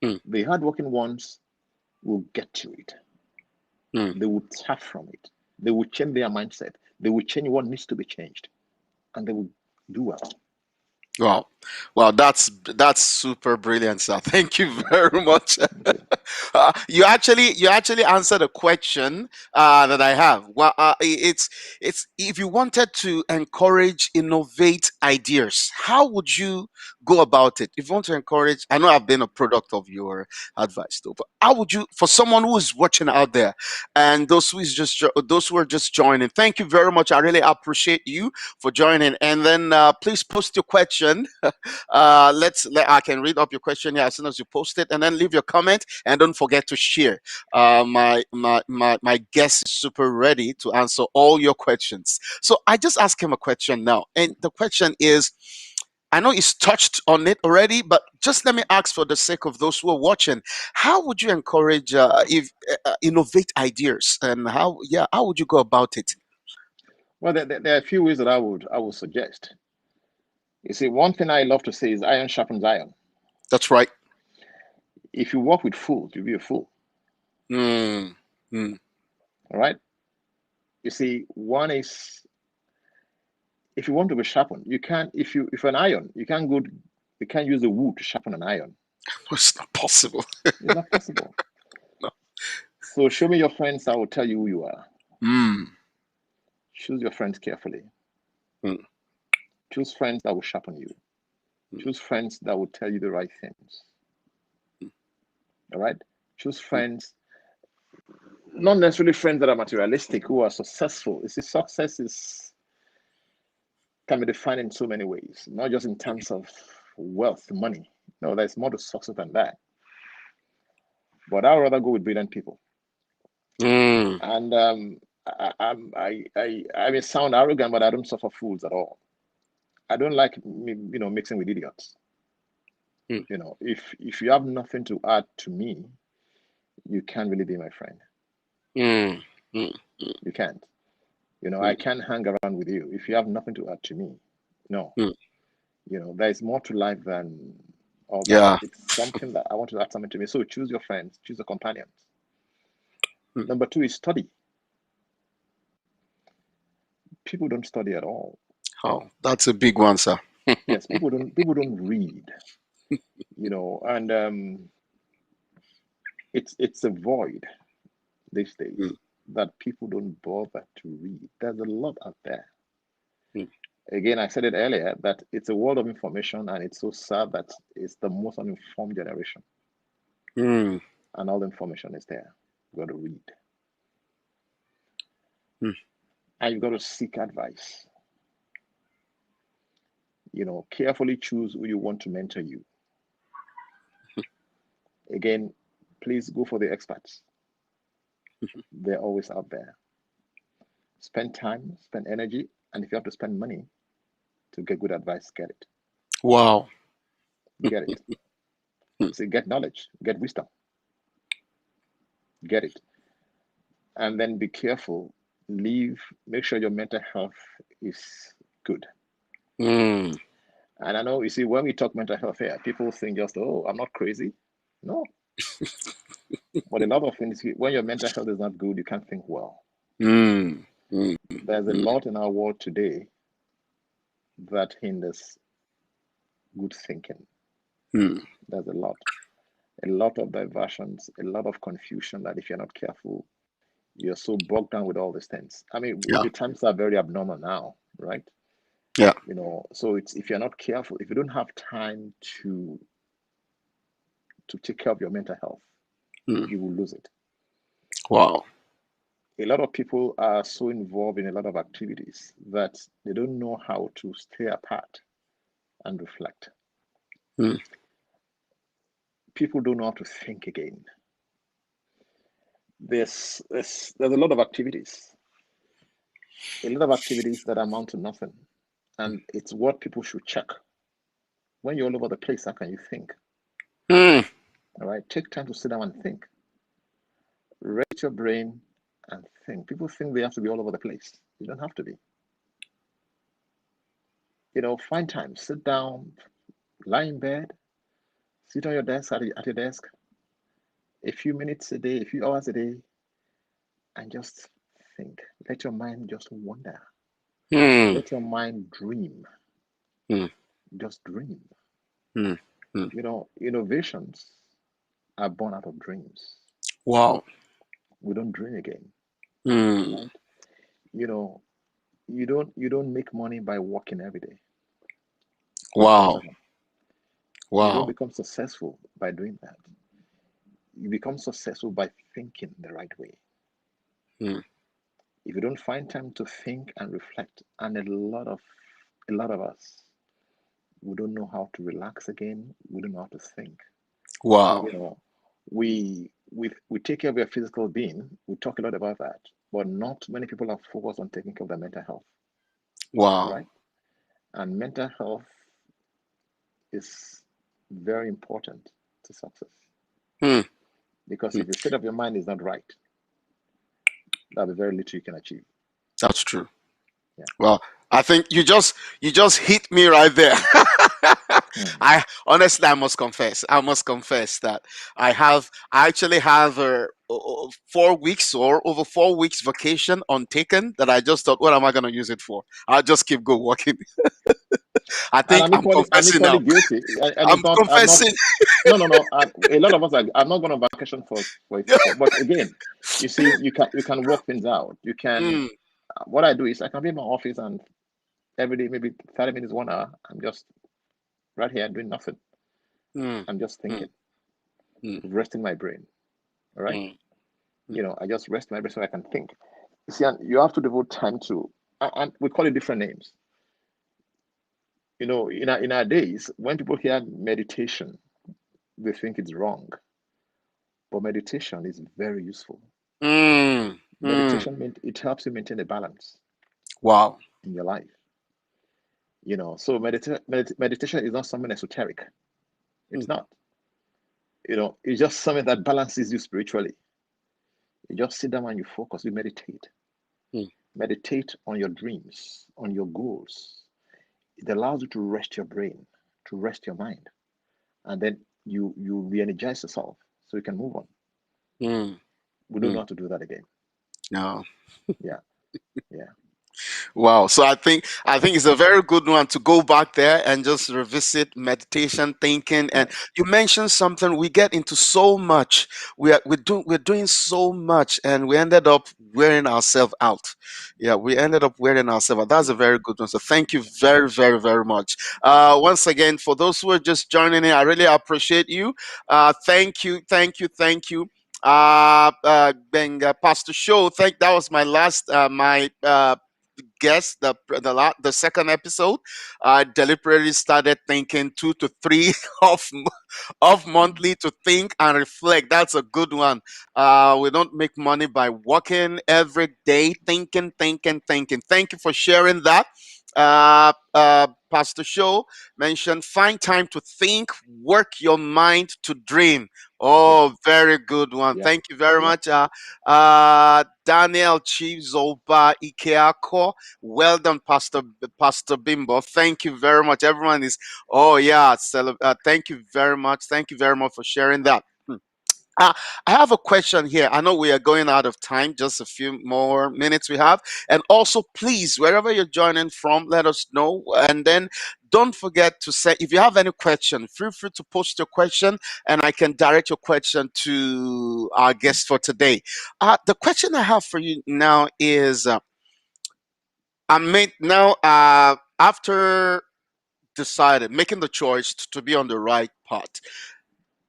Mm. The hardworking ones will get to it. Mm. They will tap from it. They will change their mindset. They will change what needs to be changed, and they will do well. Wow. Wow, that's super brilliant, sir. Thank you very much. Okay. You actually answered a question that I have. Well, it's if you wanted to encourage innovate ideas, how would you go about it? If you want to encourage, I know I've been a product of your advice, though, but how would you, for someone who is watching out there, and those who are just joining? Thank you very much. I really appreciate you for joining. And then please post your question. I can read up your question here as soon as you post it, and then leave your comment, and don't forget to share. My guest is super ready to answer all your questions. So I just asked him a question now, and the question is: I know it's touched on it already, but just let me ask for the sake of those who are watching, how would you encourage if innovate ideas, and how would you go about it? Well, there are a few ways that I would suggest. You see, one thing I love to say is iron sharpens iron. That's right. If you work with fools, you'll be a fool. Mm, mm. All right. You see, one is if you want to be sharpened, you can't. If an iron, you can't use the wood to sharpen an iron. It's not possible. It's not possible. No. So show me your friends. I will tell you who you are. Mm, Choose your friends carefully. mm, Choose friends that will sharpen you. mm, Choose friends that will tell you the right things. mm, All right. Choose mm. friends, not necessarily friends that are materialistic, who are successful. You see, success is can be defined in so many ways, not just in terms of wealth, money. No, there's more to success than that. But I'd rather go with brilliant people. Mm. And I may sound arrogant, but I don't suffer fools at all. I don't like mixing with idiots. Mm. If you have nothing to add to me, you can't really be my friend. Mm. Mm. You can't. I Mm. can't hang around with you if you have nothing to add to me. No. Mm. There's more to life than all that. Yeah. It's something that I want to add something to me. So choose your friends, choose your companions. Mm. Number two is study. People don't study at all. Oh, that's a big one, sir. Yes, people don't read, and it's a void these days Mm. that people don't bother to read. There's a lot out there. Mm. Again, I said it earlier that it's a world of information, and it's so sad that it's the most uninformed generation, Mm. and all the information is there. You've got to read, Mm. and you've got to seek advice. Carefully choose who you want to mentor you. Again, please go for the experts. They're always out there. Spend time, spend energy, and if you have to spend money to get good advice, get it. Wow. Get it. Mm. See, get knowledge, get wisdom, get it. And then be careful. Make sure your mental health is good. Mm. And I know, you see, when we talk mental health here, people think just, oh, I'm not crazy. No. But a lot of things, when your mental health is not good, you can't think well. Mm. Mm. There's a Mm. lot in our world today that hinders good thinking. Mm. There's a lot of diversions, a lot of confusion that if you're not careful, you're so bogged down with all these things. I mean, Yeah. the times are very abnormal now, right? Yeah. So it's if you're not careful, if you don't have time to take care of your mental health, Mm. you will lose it. Wow. A lot of people are so involved in a lot of activities that they don't know how to stay apart and reflect. Mm. People don't know how to think again. There's a lot of activities that amount to nothing, and it's what people should check. When you're all over the place, how can you think? Mm. All right, take time to sit down and think. Rate your brain and think. People think they have to be all over the place. You don't have to be. Find time, sit down, lie in bed, sit on your desk at your desk, a few minutes a day, a few hours a day, and just think. Let your mind just wander. Mm. Let your mind dream. Mm. Just dream. Mm. Mm. Innovations are born out of dreams. Wow. We don't dream again, Mm. right? You know, you don't make money by working every day. Wow. No, you don't Wow. become successful by doing that. You become successful by thinking the right way. Mm. If you don't find time to think and reflect, and a lot of us, we don't know how to relax again. We don't know how to think. Wow. You know, we take care of your physical being. We talk a lot about that, but not many people are focused on taking care of their mental health, Wow. right? And mental health is very important to success. Hmm. Because Hmm. if the state of your mind is not right, there'll be very little you can achieve. That's true. Yeah. Well, I think you just hit me right there. Hmm. I honestly, I must confess that I actually have 4 weeks or over 4 weeks vacation untaken that I just thought, what am I going to use it for? I'll just keep go working. I And think I'm I'm confessing equally now. guilty. And I'm it's not. I'm not. confessing. No, no, no. A lot of us are. I'm not going on vacation but again, you see, you can work things out. You can. Mm, What I do is I can be in my office and every day, maybe 30 minutes, 1 hour, I'm just right here doing nothing. mm, I'm just mm, thinking, mm, resting my brain. All right. mm, mm, I just rest my brain so I can think. You see, and you have to devote time to, and we call it different names. In our days, when people hear meditation, they think it's wrong. But meditation is very useful. mm, mm. Meditation, it helps you maintain a balance Wow. in your life. So meditation is not something esoteric. It's Mm, not. It's just something that balances you spiritually. You just sit down and you focus, you meditate. mm, Meditate on your dreams, on your goals. It allows you to rest your brain, to rest your mind, and then you re-energize yourself so you can move on. mm, We don't mm. know how to do that again. No. Yeah, yeah, Wow. So I think it's a very good one to go back there and just revisit meditation, thinking. And right. you mentioned something. We get into so much. We're doing so much, and we ended up wearing ourselves out. Yeah, we ended up wearing ourselves out. That's a very good one. So thank you very, very, very much. Once again, for those who are just joining in, I really appreciate you. Thank you, thank you, thank you. Pastor Show. Thank That was my last my guess the second episode. I deliberately started thinking 2 to 3 of Mm. monthly to think and reflect. That's a good one. We don't make money by working every day, thinking, thinking, thinking. Thank you for sharing that. Pastor Show mentioned find time to think, work your mind to dream. Yes. Oh, very good one. Yeah. Thank you very Yeah. much. Daniel Chizoba Ikeako. Well done, Pastor Bimbo. Thank you very much. Everyone is. Oh yeah. Thank you very much. Thank you very much for sharing that. Uh, I have a question here. I know we are going out of time, just a few more minutes we have. And also, please, wherever you're joining from, let us know. And then don't forget to say, if you have any question, feel free to post your question and I can direct your question to our guest for today. The question I have for you now is I made now, after decided, making the choice to be on the right path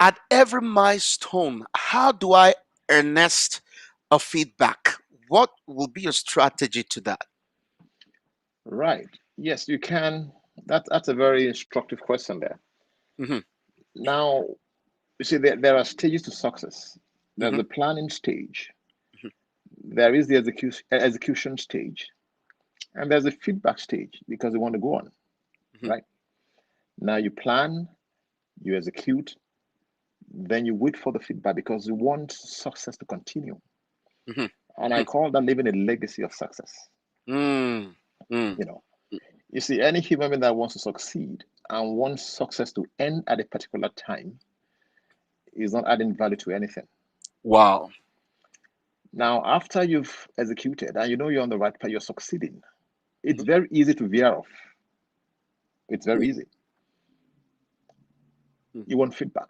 at every milestone, how do I earnest a feedback? What will be your strategy to that? Right. Yes, you can. That's a very instructive question there. Hmm. Now, you see, there are stages to success. There's Hmm. the planning stage, there is the execution stage, and there's the feedback stage because you want to go on, Hmm. right? Now you plan, you execute, then you wait for the feedback because you want success to continue. Hmm. And I call that living a legacy of success. Hmm. Hmm. You know, you see, any human being that wants to succeed and wants success to end at a particular time is not adding value to anything. Wow. Now, after you've executed and you know you're on the right path, you're succeeding, it's Hmm. very easy to veer off. It's very easy. Hmm. You want feedback.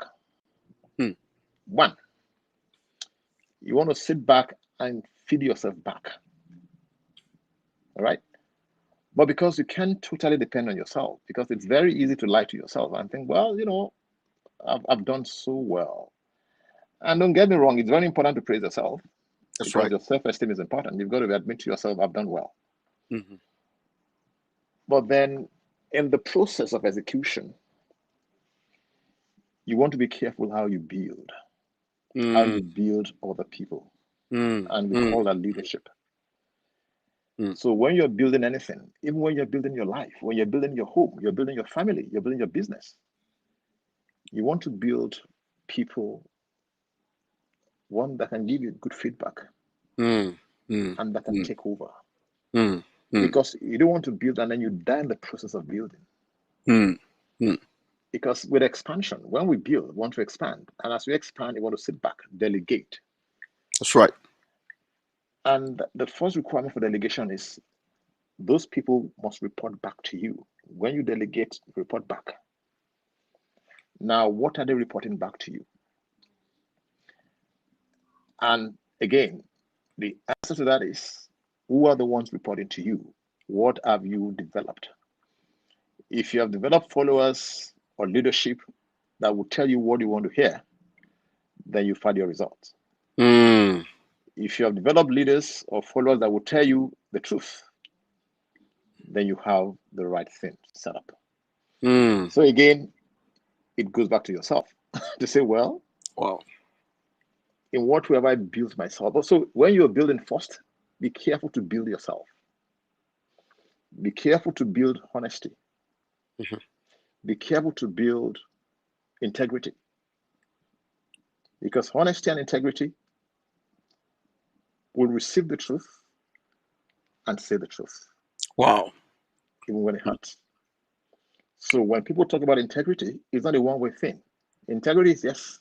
Hmm. One, you want to sit back and feed yourself back. All right. But because you can't totally depend on yourself, because it's very easy to lie to yourself and think, well, I've done so well. And don't get me wrong, it's very important to praise yourself That's because right. your self esteem is important. You've got to admit to yourself, I've done well. Hmm. But then in the process of execution, you want to be careful how Hmm. you build other people. Hmm. And we Hmm. call that leadership. Hmm. So when you're building anything, even when you're building your life, when you're building your home, you're building your family, you're building your business, You want to build people, one that can give you good feedback Mm, mm, and that can mm, take over. mm, mm, Because you don't want to build and then you die in the process of building. mm, mm. Because with expansion, when we build, we want to expand. And as we expand, you want to sit back, delegate. That's right. And the first requirement for delegation is those people must report back to you. When you delegate, report back. Now, what are they reporting back to you? And again, the answer to that is who are the ones reporting to you? What have you developed? If you have developed followers or leadership that will tell you what you want to hear, then you find your results. Mm, If you have developed leaders or followers that will tell you the truth, then you have the right thing set up. mm. So again, it goes back to yourself to say, well, Wow. in what way have I built myself? Also, when you're building first, be careful to build yourself. Be careful to build honesty. Mhm. Be careful to build integrity. Because honesty and integrity will receive the truth and say the truth, Wow. even when it hurts. So when people talk about integrity, it's not a one-way thing. Integrity is yes,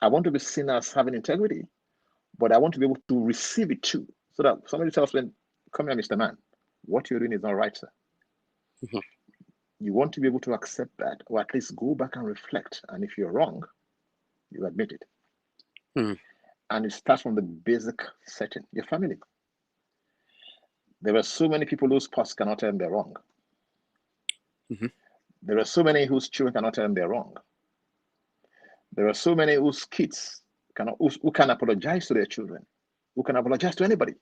I want to be seen as having integrity, but I want to be able to receive it too. So that somebody tells me, come here, Mr. Man, what you're doing is not right, sir. Mhm. You want to be able to accept that, or at least go back and reflect. And if you're wrong, you admit it. Mm, And it starts from the basic setting, your family. There are so many people whose spouse cannot tell them they're wrong. mhm. There are so many whose children cannot tell them they're wrong. There are so many whose kids who can apologize to their children, who can apologize to anybody.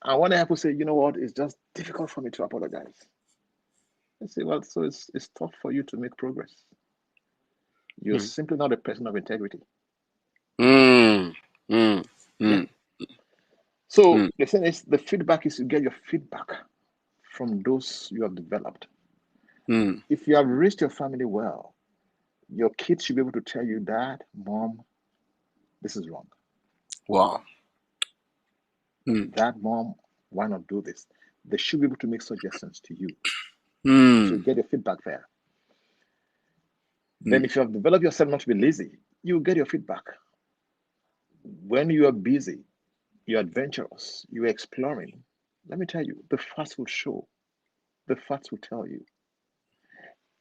And when people say, you know what, it's just difficult for me to apologize. I say, well, so it's tough for you to make progress. You're Mm, simply not a person of integrity. mm, mm, Yeah. mm, So mm, the thing is, the feedback is you get your feedback from those you have developed. mm. If you have raised your family well, your kids should be able to tell you, Dad, Mom, this is wrong. Wow. Mm, Dad, Mom, why not do this? They should be able to make suggestions to you. So you mm, get your feedback there. Then, mm, if you have developed yourself not to be lazy, you get your feedback. When you are busy, you're adventurous, you're exploring, let me tell you, the facts will show, the facts will tell you.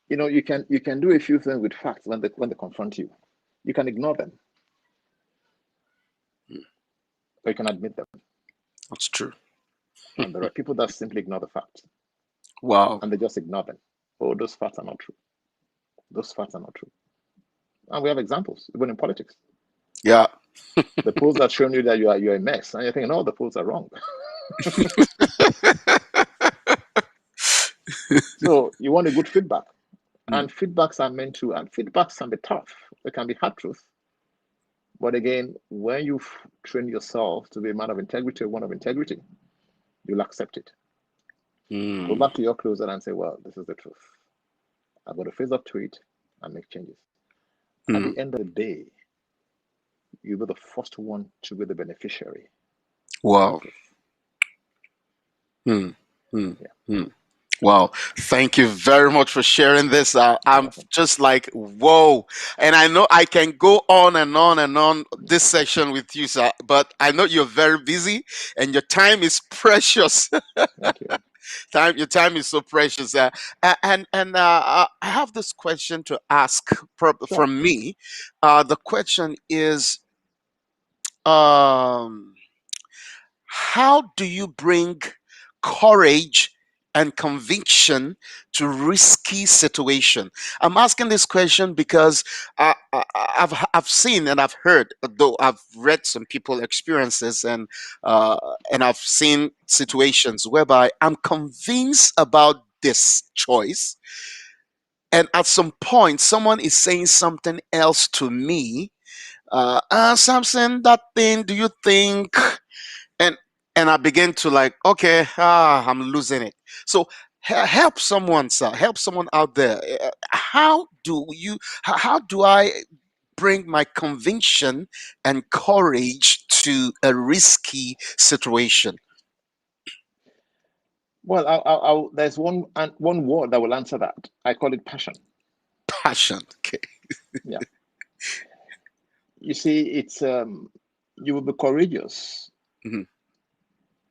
You can do a few things with facts when they confront you. You can ignore them mm. or you can admit them. That's true. And there are people that simply ignore the facts Wow. and they just ignore them. Oh, those facts are not true. Those facts are not true. And we have examples, even in politics. Yeah. The polls are showing you that you're a mess, and you're thinking, no, the polls are wrong. So you want a good feedback. Mm, And feedbacks can be tough. They can be hard truth. But again, when you've trained yourself to be a man of integrity, a one of integrity, you'll accept it. Go mm, back to your closet and say, well, this is the truth. I've got to face up to it and make changes. At mm. the end of the day, you'll be the first one to be the beneficiary of that Wow. truth. Mm, mm, Yeah, mm. Wow. Thank you very much for sharing this. you're I'm welcome. just like, whoa. And I know I can go on and on and on this section with you, sir, but I know you're very busy and your time is precious. Thank you. Your time is so precious. I have this question to ask Sure. from me. The question is, um, how do you bring courage and conviction to risky situation? I'm asking this question because I've seen and I've heard, though I've read some people experiences uh, and I've seen situations whereby I'm convinced about this choice, and at some point someone is saying something else to me. Samson, that thing, do you think? and and I begin to like, okay, I'm losing it. So help someone, sir. Help someone out there. How do I bring my conviction and courage to a risky situation? Well, there's one word that will answer that. I call it passion. Passion. Okay. Yeah. You see, it's you will be courageous. Mhm,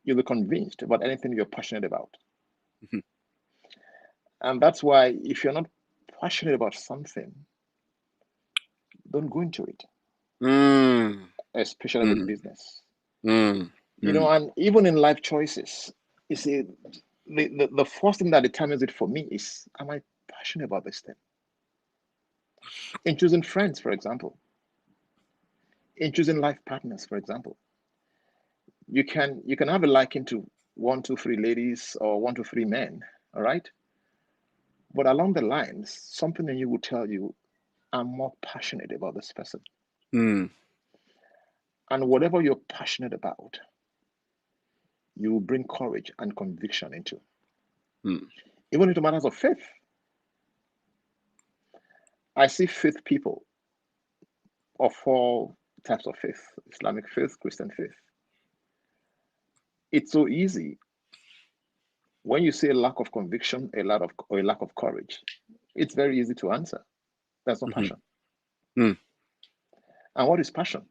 You'll be convinced about anything you're passionate about. mhm, And that's why if you're not passionate about something, don't go into it, mm, especially with mm, business. mm, mm, And even in life choices, you see, the first thing that determines it for me is, am I passionate about this thing? In choosing friends, for example, in choosing life partners, for example, you can have a liking to one, two, three ladies or one, two, three men, all right? But along the lines, something in you will tell you, I'm more passionate about this person. mm, And whatever you're passionate about, you will bring courage and conviction into. mm. Even into matters of faith. I see faith people of all types of faith: Islamic faith, Christian faith. It's so easy when you say a lack of conviction, a lack of courage. It's very easy to answer. That's not Mhm, passion. mm. And what is passion?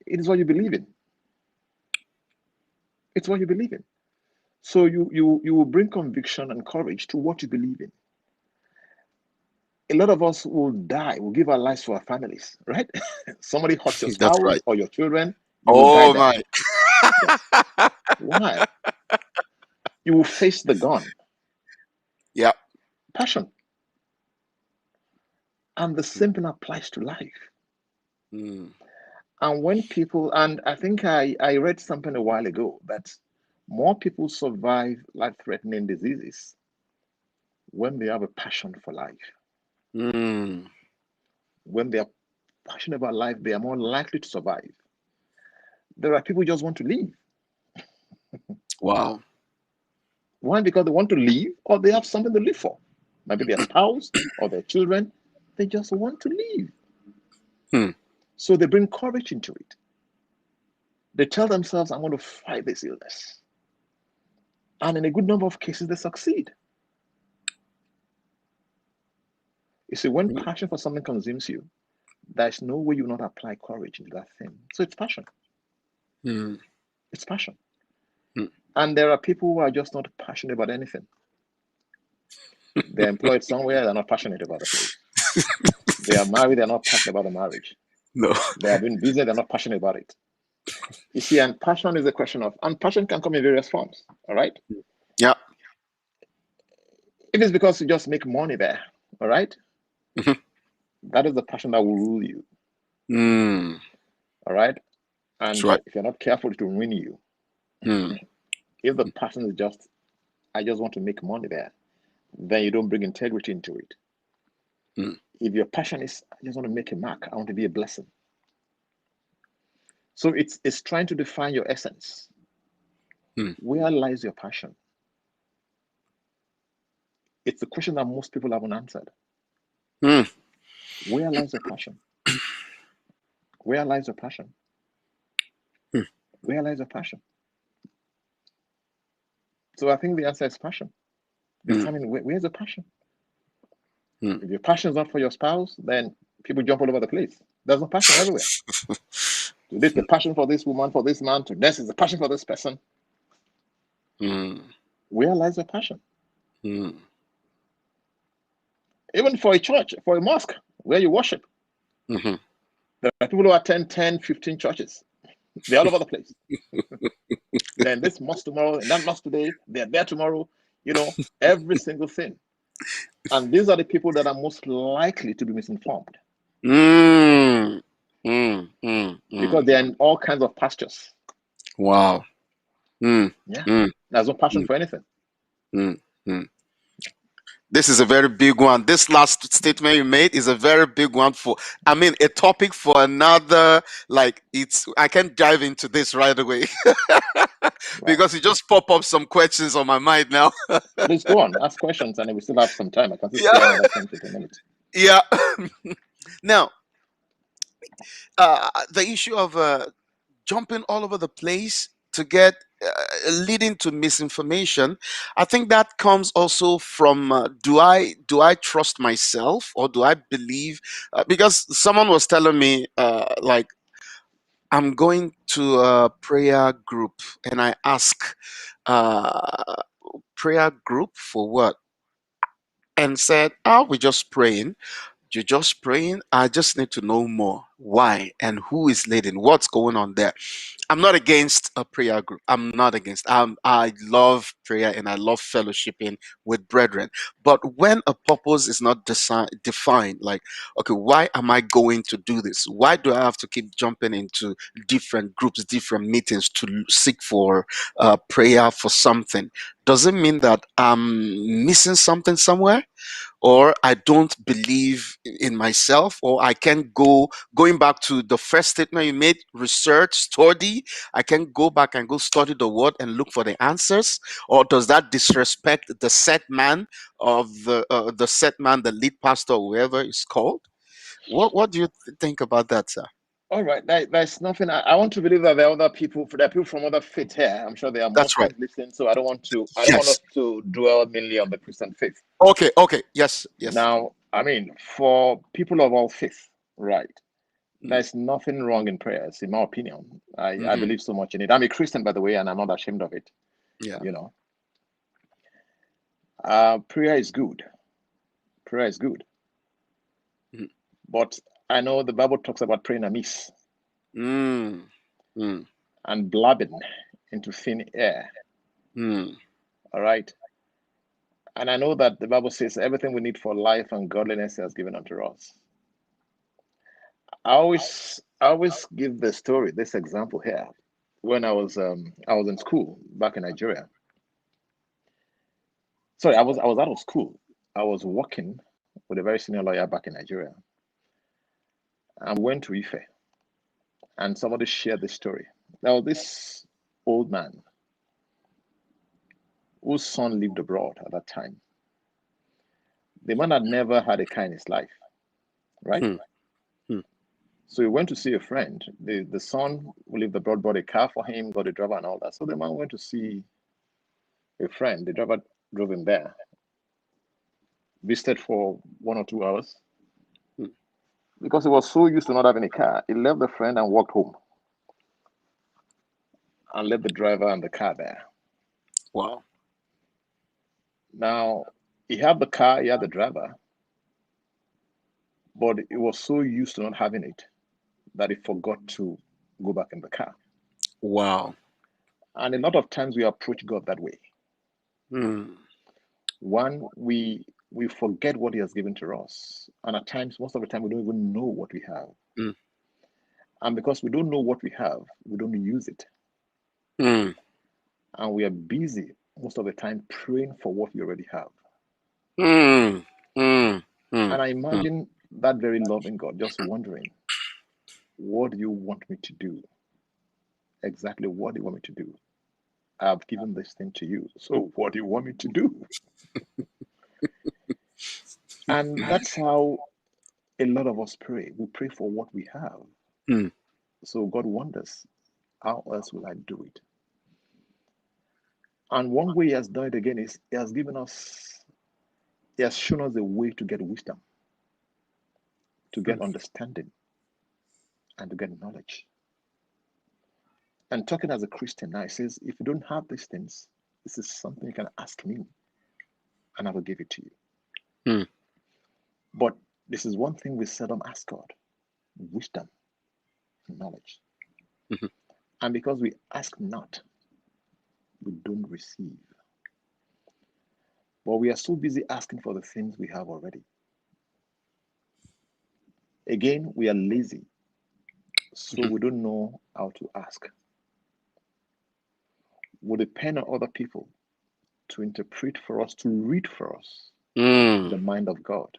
It is what you believe in. It's what you believe in. So you will bring conviction and courage to what you believe in. A lot of us will die, will give our lives to our families, right? Somebody hurts your That's spouse right. or your children, you will die Oh there. my. Yes. Why? You will face the gun. Yeah. Passion. And the same thing applies to life. Mm, And when people, and I think I read something a while ago that more people survive life-threatening diseases when they have a passion for life. mm. When they are passionate about life, they are more likely to survive. There are people who just want to live. Wow. Why? Because they want to live or they have something to live for. Maybe their spouse or their children. They just want to live. Hmm. So they bring courage into it. They tell themselves, I'm going to fight this illness. And in a good number of cases, they succeed. You see, when Mm, passion for something consumes you, there's no way you will not apply courage into that thing. So it's passion. mm, It's passion. mm. And there are people who are just not passionate about anything. They're employed somewhere, they're not passionate about the place. They are married, they're not passionate about the marriage. No. They have been busy, they're not passionate about it. You see, and passion is a question of, and passion can come in various forms. All right. Yeah. If it's because you just make money there, all right, Mhm. that is the passion that will rule you. Mm. All right. That's And right. if you're not careful, it will ruin you. Mm, If the passion is just, I just want to make money there, then you don't bring integrity into it. mm, If your passion is, I just want to make a mark, I want to be a blessing. So it's trying to define your essence. mm, Where lies your passion? It's the question that most people haven't answered. mm, Where lies your passion? Where lies your passion? mm, Where lies your passion? So I think the answer is passion. mm, Determine where's the passion. mm. If your passion is not for your spouse, then people jump all over the place. There's no passion everywhere. So this is the passion for this woman, for this man. To this is the passion for this person. Mm, Where lies your passion? mm. Even for a church, for a mosque, where you worship. Mhm. There are people who attend 10, 15 churches. They're all over the place. Then this mosque tomorrow, and that mosque today, they're there tomorrow, every single thing. And these are the people that are most likely to be misinformed Mm, mm, mm, mm. because they're in all kinds of pastures. Wow. Mm, Yeah. mm, There's no passion mm, for anything. mm, mm. This is a very big one. This last statement you made is a very big one for, I mean, a topic for another. Like, I can't dive into this right away Right. because it just pop up some questions on my mind now. Please go on, ask questions, and we still have some time. I can still spare Yeah, another 10, 15 minutes. yeah. Now, the issue of jumping all over the place to get leading to misinformation, I think that comes also from do I trust myself, or do I believe, because someone was telling me, like, I'm going to a prayer group, and I ask, uh, prayer group for what, and said, oh, we're just praying. You're just praying. I just need to know more. Why and who is leading? What's going on there? I'm not against a prayer group. I'm not against. I love prayer and I love fellowshipping with brethren. But when a purpose is not defined, like, okay, why am I going to do this? Why do I have to keep jumping into different groups, different meetings to seek for prayer for something? Does it mean that I'm missing something somewhere? Or I don't believe in myself, or I can going back to the first statement you made, research, study, I can go back and go study the word and look for the answers? Or does that disrespect the set man of the set man, the lead pastor, whoever is called? What do you think about that, sir? All right, there's nothing. I want to believe that there are other people, there are people from other faiths here. I'm sure there are That's right. Muslims listening, so I don't want Yes. us to dwell mainly on the Christian faith. Okay, okay. Yes, yes. Now, I mean, for people of all faiths, right? Mm, There's nothing wrong in prayers, in my opinion. I mhm. believe so much in it. I'm a Christian, by the way, and I'm not ashamed of it. Yeah. You know, prayer is good. Prayer is good, Mhm. but I know the Bible talks about praying amiss Mm, mm, and blabbing into thin air. mm, All right. And I know that the Bible says everything we need for life and godliness He has given unto us. I always give the story, this example here. When I was in school back in Nigeria. Sorry, I was out of school. I was working with a very senior lawyer back in Nigeria, and we went to Ife, and somebody shared this story. Now, this old man whose son lived abroad at that time. The man had never had a car in his life, right? mm, mm. So he went to see a friend. The son who lived abroad bought a car for him, got a driver and all that. So the man went to see a friend. The driver drove him there, visited for 1 or 2 hours. Mm. Because he was so used to not having a car, he left the friend and walked home and left the driver and the car there. Wow. Now, he had the car, he had the driver, but he was so used to not having it that he forgot to go back in the car. Wow. And a lot of times we approach God that way. Mm, One, we forget what He has given to us, and at times, most of the time, we don't even know what we have. mm, And because we don't know what we have, we don't use it, mm, and we are busy most of the time praying for what we already have. mm, mm, mm, And I mm. imagine that very loving God just wondering, what do you want me to do? Exactly what do you want me to do? I've given this thing to you. So what do you want me to do? And that's how a lot of us pray. We pray for what we have. Mm, So God wonders, how else will I do it? And one way He has done it again is He has shown us a way to get wisdom, to get mm, understanding, and to get knowledge. And talking as a Christian now, He says, if you don't have these things, this is something you can ask me, and I will give it to you. mm, But this is one thing we seldom ask God: wisdom and knowledge. mhm, And because we ask not, we don't receive. But we are so busy asking for the things we have already. Again, we are lazy, so mhm, we don't know how to ask. We depend on other people to interpret for us, to read for us. Mm. the mind of God,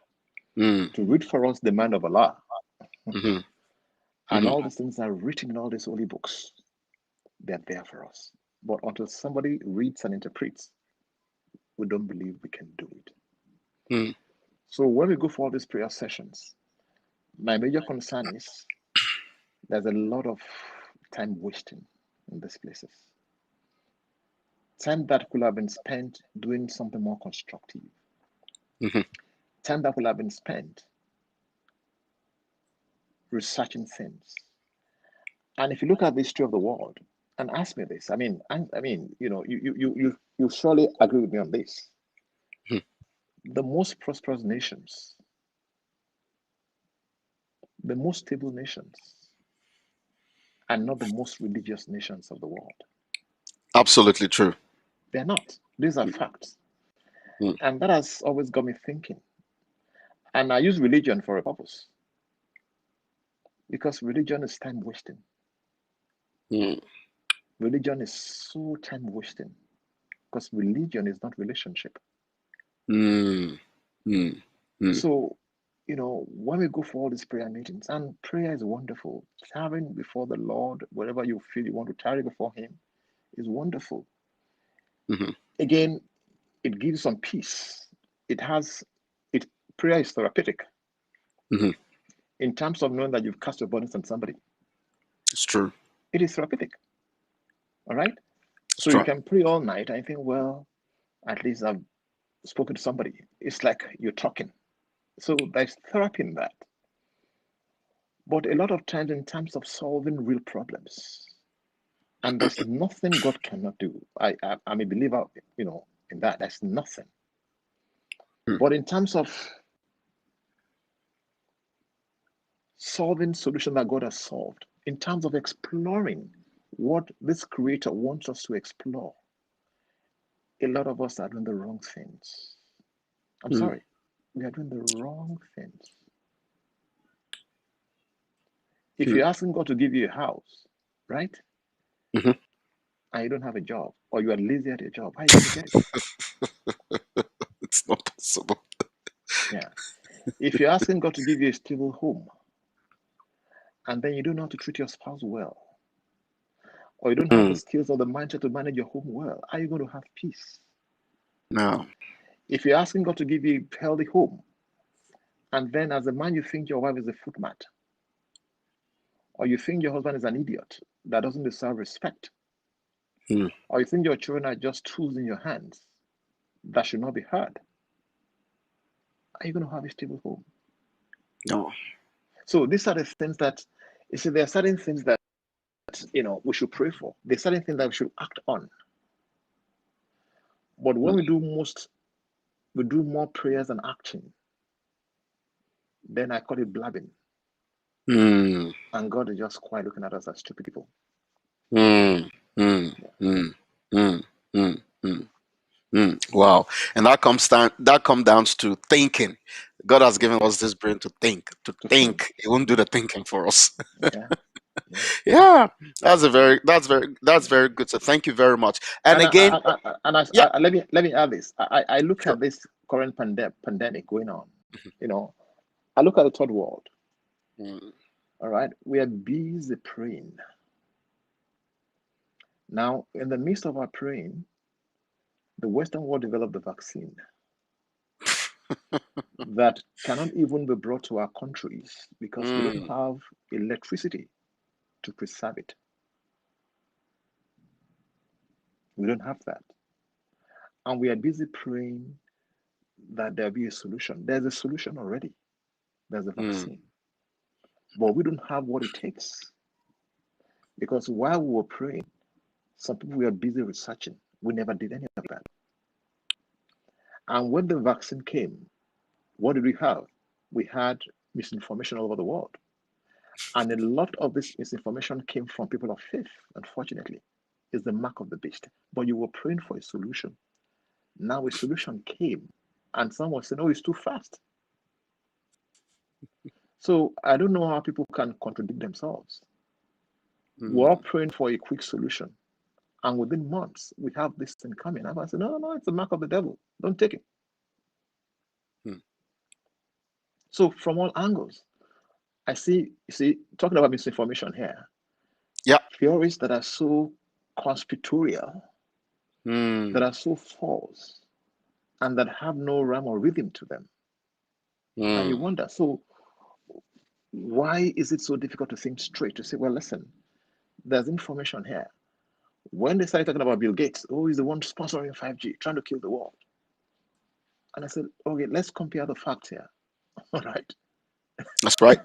Mm. to read for us the mind of Allah. Mm-hmm. And Mm-hmm. all these things are written in all these holy books. They're there for us. But until somebody reads and interprets, we don't believe we can do it. Mm. So when we go for all these prayer sessions, my major concern is there's a lot of time wasting in these places. Time that could have been spent doing something more constructive. Mm-hmm. Time that could have been spent researching things. And if you look at the history of the world and ask me this, you surely agree with me on this. The most prosperous nations, the most stable nations, are not the most religious nations of the world. Absolutely true. They're not. These are facts. Mm. And that has always got me thinking. And I use religion for a purpose because religion is time wasting. Mm. Religion is so time wasting because religion is not relationship. Mm. Mm. Mm. So, when we go for all these prayer meetings, and prayer is wonderful, tarrying before the Lord, wherever you feel you want to tarry before Him, is wonderful. Mm-hmm. Again, it gives some peace. It has it. Prayer is therapeutic Mm-hmm. in terms of knowing that you've cast your burdens on somebody. It's true. It is therapeutic. All right. It's So you true. can pray all night and think, well, at least I've spoken to somebody. It's like you're talking. So there's therapy in that. But a lot of times, in terms of solving real problems, and there's nothing God cannot do. I'm a believer, in that. There's nothing. Mm. But in terms of solving solution that God has solved, in terms of exploring what this creator wants us to explore, a lot of us are doing the wrong things. I'm Mm. sorry, we are doing the wrong things. If Mm. you're asking God to give you a house, right, Mm-hmm. and you don't have a job, or you are lazy at your job, how are you going to get it? It's not possible. Yeah. If you're asking God to give you a stable home, and then you don't know how to treat your spouse well, or you don't have the Mm. skills or the mindset to manage your home well, how are you going to have peace? No. If you're asking God to give you a healthy home, and then as a man you think your wife is a footmat, or you think your husband is an idiot that doesn't deserve respect, Mm. or you think your children are just tools in your hands that should not be heard, are you going to have a stable home? No. So these are the things that, you see, there are certain things that, we should pray for. There are certain things that we should act on. But when Mm. we do more prayers than action, then I call it blabbing. Mm. And God is just quite looking at us as stupid people. Mm. Mm. Yeah. Mm. Mm. Mm. Mm. Mm. Wow. And that comes down to thinking. God has Yeah. given us this brain to think. To To think. think. He won't do the thinking for us. Yeah. Yeah. Yeah. That's very good. So thank you very much. And And again, yeah. let me add this. I look Sure. at this current pandemic going on. You know, I look at the third world. Mm. All right, we are busy praying. Now, in the midst of our praying, the Western world developed the vaccine that cannot even be brought to our countries because we don't Mm. have electricity to preserve it. We don't have that. And we are busy praying that there'll be a solution. There's a solution already. There's a Mm. vaccine. But we don't have what it takes. Because while we were praying, some people were busy researching. We never did any of that. And when the vaccine came, what did we have? We had misinformation all over the world. And a lot of this misinformation came from people of faith, unfortunately. It's the mark of the beast. But you were praying for a solution. Now a solution came, and someone said, "Oh, it's too fast." So I don't know how people can contradict themselves. We're all Mm. praying for a quick solution. And within months, we have this thing coming. And I said, no, no, no, it's the mark of the devil. Don't take it. So from all angles, I see, you see, talking about misinformation here, Yeah. theories that are so conspiratorial, that Mm, are so false, and that have no rhyme or rhythm to them. And you mm. wonder, so why is it so difficult to think straight, to say, well, listen, there's information here. When they started talking about Bill Gates, oh, he's the one sponsoring 5G, trying to kill the world. And I said, okay, let's compare the facts here. All right. That's right.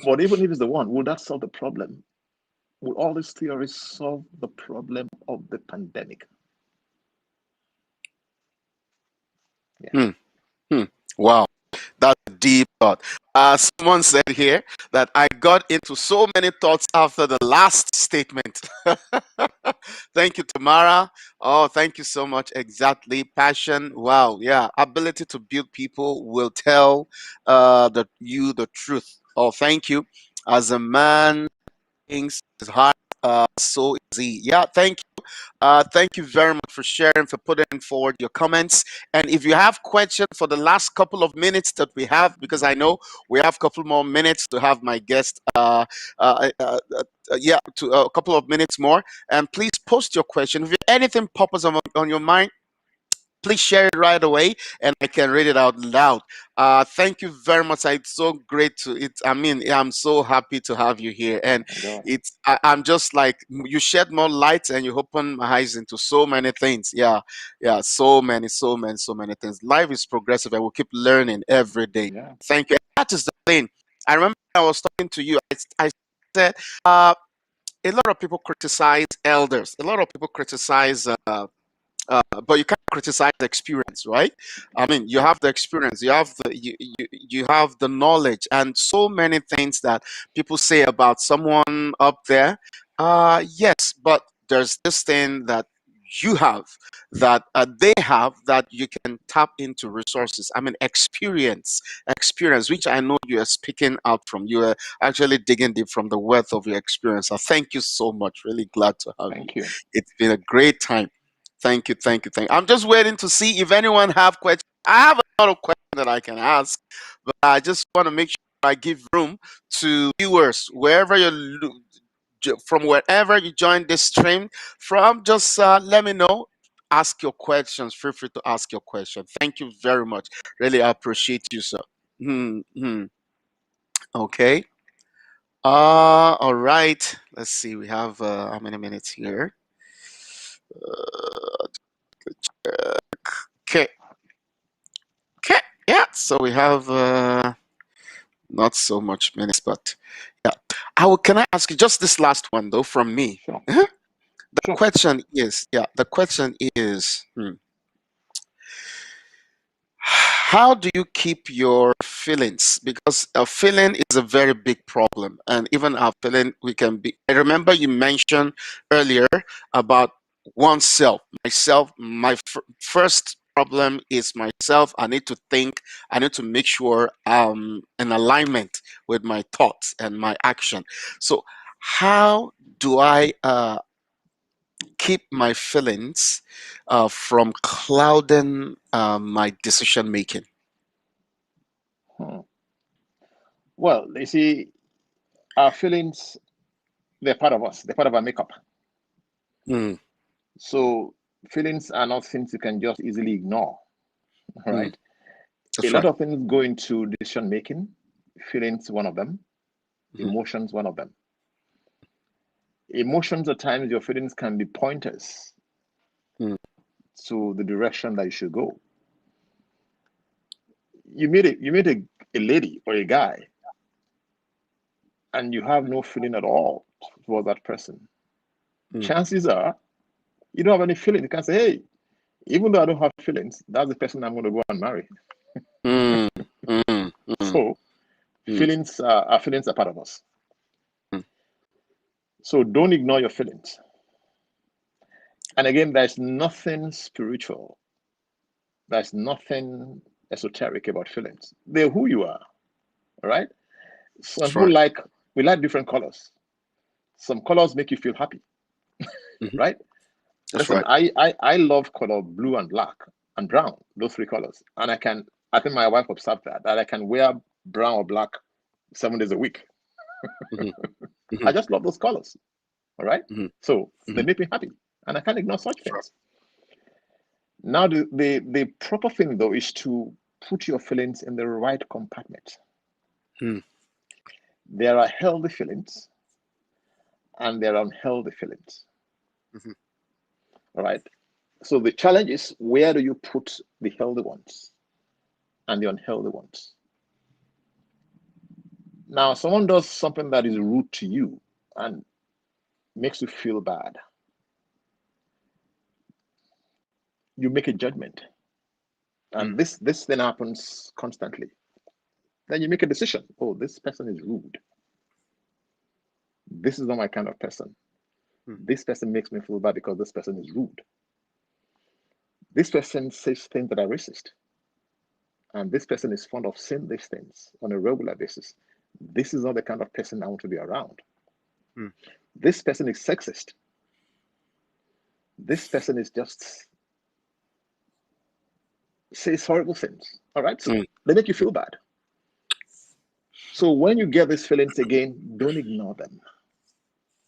But even if it's the one, will that solve the problem? Will all these theories solve the problem of the pandemic? Yeah. Hmm. Hmm. Wow. That's a deep thought. Someone said here that I got into so many thoughts after the last statement. Thank you, Tamara. Oh, thank you so much. Exactly. Passion. Wow. Yeah. Ability to build people will tell the truth. Oh, thank you. As a man, things is hard. So easy. Yeah. Thank you very much for sharing, for putting forward your comments. And if you have questions for the last couple of minutes that we have, because I know we have a couple more minutes to have my guest, yeah, to a couple of minutes more. And please post your question. If anything pops on your mind, please share it right away and I can read it out loud. Thank you very much. It's so great to it. I mean, I'm so happy to have you here. And Enjoy. I'm just like, you shed more light and you open my eyes into so many things. Yeah. Yeah. So many things. Life is progressive and we'll keep learning every day. Yeah. Thank you. That is the thing. I remember I was talking to you. I said, uh, a lot of people criticize elders. A lot of people criticize but you can't criticize the experience, right? I mean, you have the experience, you have the knowledge, and so many things that people say about someone up there. Yes, but there's this thing that you have that they have that you can tap into resources. I mean, experience, which I know you are speaking out from. You are actually digging deep from the wealth of your experience. So thank you so much. Really glad to have you. Thank you. It's been a great time. Thank you. I'm just waiting to see if anyone have questions. I have a lot of questions that I can ask, but I just want to make sure I give room to viewers wherever from wherever you join this stream from. Just let me know. Ask your questions. Feel free to ask your question. Thank you very much. Really appreciate you, sir. Hmm. Okay. All right. Let's see. We have how many minutes here? Okay. Okay. Yeah. So we have not so much minutes, but yeah. Can I ask you just this last one though from me? Sure. Uh-huh. The Sure. question is, yeah. The question is, how do you keep your feelings? Because a feeling is a very big problem, and even our feeling, we can be. I remember you mentioned earlier about oneself, myself. My first problem is myself. I need to think. I need to make sure I'm in alignment with my thoughts and my action. So, how do I keep my feelings from clouding my decision making? Hmm. Well, you see, our feelings, they're part of us, they're part of our makeup. Mm, So feelings are not things you can just easily ignore, mm, right? A that's lot right. of things go into decision making. Feelings, one of them. Mhm, Emotions, one of them. Emotions, at times, your feelings can be pointers mm, to the direction that you should go. You meet a lady or a guy, and you have no feeling at all towards that person. mm, Chances are you don't have any feeling. You can say, hey, even though I don't have feelings, that's the person I'm going to go and marry. mm, mm, mm, So mm, our feelings are part of us. mm. So don't ignore your feelings. And again, there's nothing spiritual. There's nothing esoteric about feelings. They're who you are. All right. Some That's people right. we like different colors. Some colors make you feel happy, Mhm, right? that's Listen, right. I love color blue and black and brown, those three colors. And I I think my wife observed that I can wear brown or black 7 days a week. Mhm. I Mhm. just love those colors. All right. Mhm. So they Mhm. make me happy, and I can't ignore such Sure. things. Now, the proper thing though is to put your feelings in the right compartment. Mm. There are healthy feelings and there are unhealthy feelings. Mhm. All right. So the challenge is, where do you put the healthy ones and the unhealthy ones? Now, someone does something that is rude to you and makes you feel bad. You make a judgment, Mm. and this then happens constantly. Then you make a decision. Oh, this person is rude. This is not my kind of person. Mm. This person makes me feel bad because this person is rude. This person says things that are racist, and this person is fond of saying these things on a regular basis. This is not the kind of person I want to be around. Mm. This person is sexist. This person is just says horrible things. All right. So Mm. they make you feel bad. So when you get these feelings again, don't ignore them,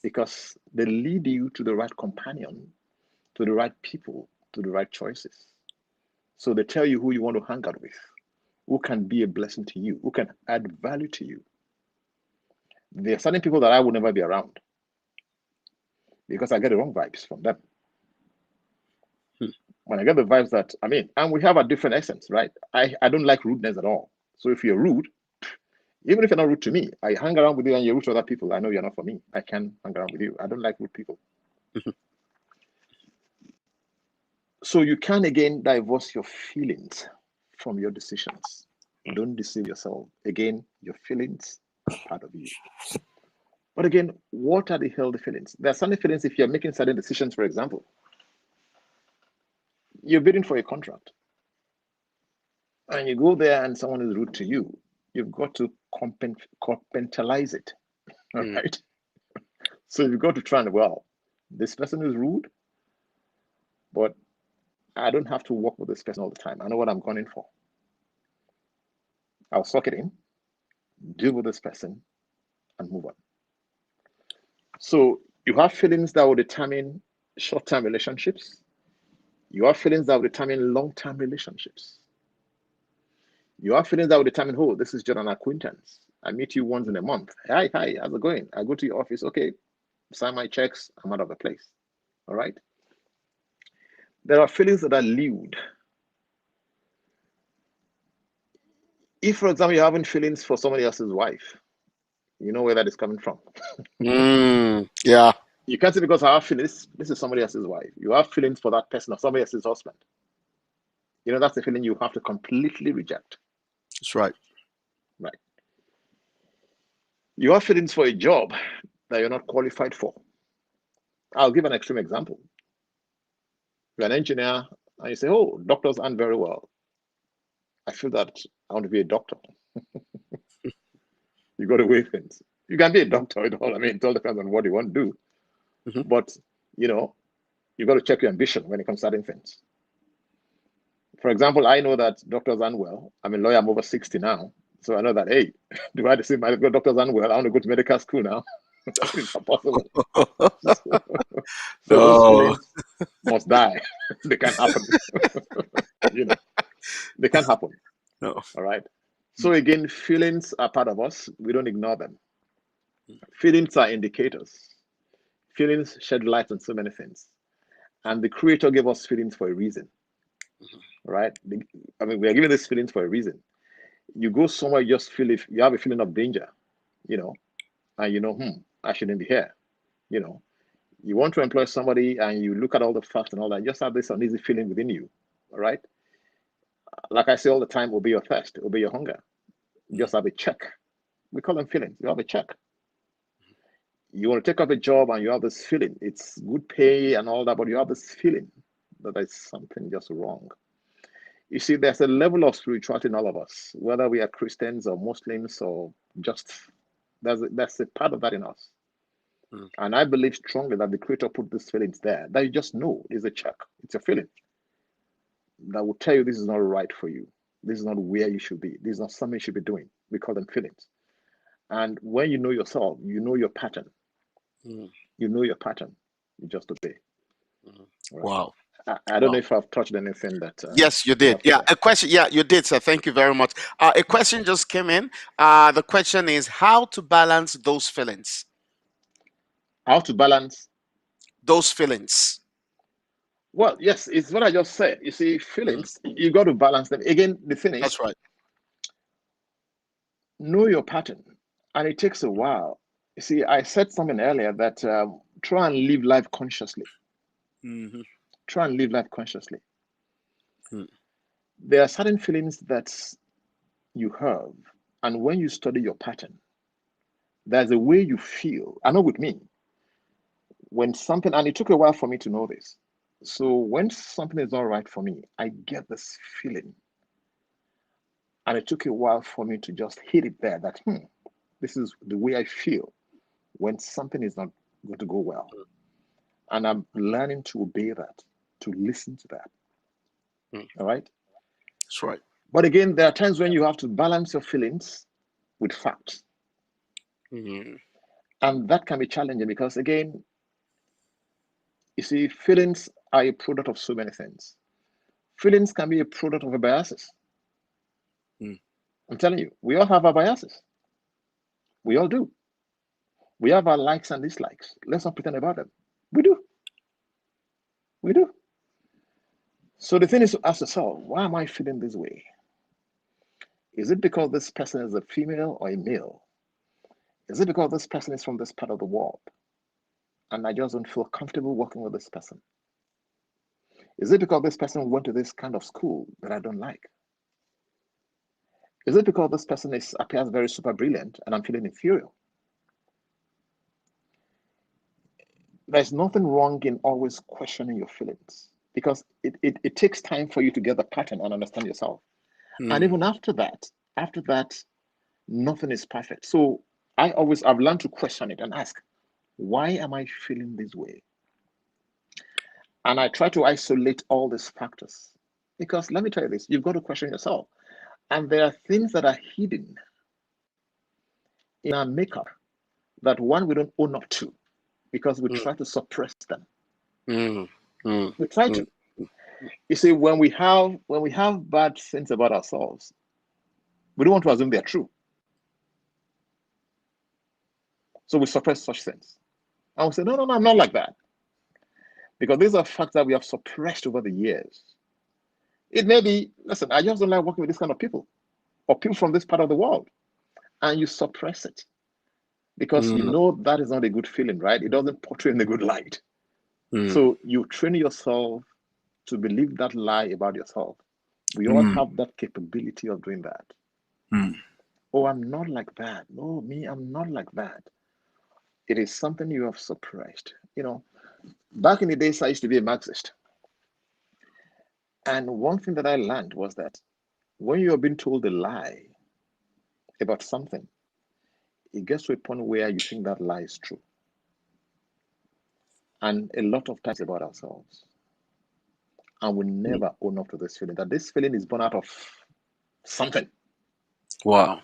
because they lead you to the right companion, to the right people, to the right choices. So they tell you who you want to hang out with, who can be a blessing to you, who can add value to you. There are certain people that I would never be around because I get the wrong vibes from them. Mm. When I get the vibes that, I mean, and we have a different essence, right? I don't like rudeness at all. So if you're rude, even if you're not rude to me, I hang around with you and you're rude to other people, I know you're not for me. I can hang around with you. I don't like rude people. Mhm. So you can again divorce your feelings from your decisions. Don't deceive yourself. Again, your feelings are part of you. But again, what are the healthy feelings? There are certain feelings if you're making certain decisions, for example, you're bidding for a contract and you go there and someone is rude to you, you've got to compartmentalize it. All Mm. right. So you've got to try and, well, this person is rude, but I don't have to work with this person all the time. I know what I'm going in for. I'll suck it in, deal with this person, and move on. So you have feelings that will determine short-term relationships. You have feelings that will determine long-term relationships. You have feelings that will determine, oh, this is just an acquaintance. I meet you once in a month. Hi, hi, how's it going? I go to your office. Okay, sign my checks. I'm out of the place. All right. There are feelings that are lewd. If, for example, you're having feelings for somebody else's wife, you know where that is coming from. Mm. Yeah. You can't say because I have feelings, this is somebody else's wife. You have feelings for that person or somebody else's husband. You know, that's a feeling you have to completely reject. That's right. Right. You have feelings for a job that you're not qualified for. I'll give an extreme example. You're an engineer and you say, oh, doctors aren't very well. I feel that I want to be a doctor. You got to weigh things. You can be a doctor, it all. I mean, it all depends on what you want to do. Mhm. But, you know, you got to check your ambition when it comes to certain things. For example, I know that doctors aren't well. I'm a lawyer, I'm over 60 now. So I know that, hey, do I say my doctors aren't well? I want to go to medical school now. It's not possible. So those No. feelings must die. They can't happen. You know, they can't happen. No. All right. So again, feelings are part of us. We don't ignore them. Feelings are indicators. Feelings shed light on so many things. And the creator gave us feelings for a reason. Right? I mean, we are given these feelings for a reason. You go somewhere, you just feel if you have a feeling of danger, you know, and you know, I shouldn't be here. You know, you want to employ somebody and you look at all the facts and all that, you just have this uneasy feeling within you. All right. Like I say all the time, obey your thirst, obey your hunger. Just have a check. We call them feelings. You have a check. You want to take up a job and you have this feeling. It's good pay and all that, but you have this feeling that there's something just wrong. You see, there's a level of spirituality in all of us, whether we are Christians or Muslims or just there's a part of that in us. Mm. And I believe strongly that the Creator put these feelings there that you just know is a check. It's a feeling that will tell you this is not right for you. This is not where you should be. This is not something you should be doing. We call them feelings. And when you know yourself, you know your pattern. Mm, You know your pattern. You just obey. mm. Right. Wow. I don't know Wow. if I've touched anything that Yes, you you did. have to Yeah, say. a question. Yeah, you did, sir. Thank you very much. A question just came in. The question is how to balance those feelings. How to balance? Those feelings. Well, yes, it's what I just said. You see, Mm, feelings, you got to balance them. Again, the thing is, that's right. know your pattern. And it takes a while. You see, I said something earlier that try and live life consciously. Hmm. Try and live life consciously. Mm, There are certain feelings that you have, and when you study your pattern, there's a way you feel. I know with me, when something, and it took a while for me to know this. So when something is not right for me, I get this feeling. And it took a while for me to just hit it there that, this is the way I feel when something is not going to go well. And I'm learning to obey that, to listen to that. mm, All right. that's right. But again, there are times when you have to balance your feelings with facts. Mm, And that can be challenging because, again, you see, feelings are a product of so many things. Feelings can be a product of a biases. mm, I'm telling you, we all have our biases. We all do. We have our likes and dislikes. Let's not pretend about them. We do. We do. So the thing is to ask yourself, why am I feeling this way? Is it because this person is a female or a male? Is it because this person is from this part of the world and I just don't feel comfortable working with this person? Is it because this person went to this kind of school that I don't like? Is it because this person appears very super brilliant and I'm feeling inferior? There's nothing wrong in always questioning your feelings because it takes time for you to get the pattern and understand yourself. And mm, even after that, nothing is perfect. So I've learned to question it and ask, why am I feeling this way? And I try to isolate all these factors. Because let me tell you this, you've got to question yourself. And there are things that are hidden in our makeup that one we don't own up to because we mm, try to suppress them. mm, mm, We try mm. to. You see, when we have bad things about ourselves, we don't want to assume they're true. So we suppress such things. And we say, no, no, no, I'm not like that. Because these are facts that we have suppressed over the years. It may be, listen, I just don't like working with this kind of people or people from this part of the world. And you suppress it because you Mm, know that is not a good feeling, right? It doesn't portray in a good light. mm, So you train yourself to believe that lie about yourself. We all mm, have that capability of doing that. mm. Oh, I'm not like that. No, me, I'm not like that. It is something you have suppressed. Back in the days, I used to be a Marxist. And one thing that I learned was that when you are being told a lie about something, it gets to a point where you think that lie is true. And a lot of times about ourselves. And we Mm. never own up to this feeling that this feeling is born out of something. Wow.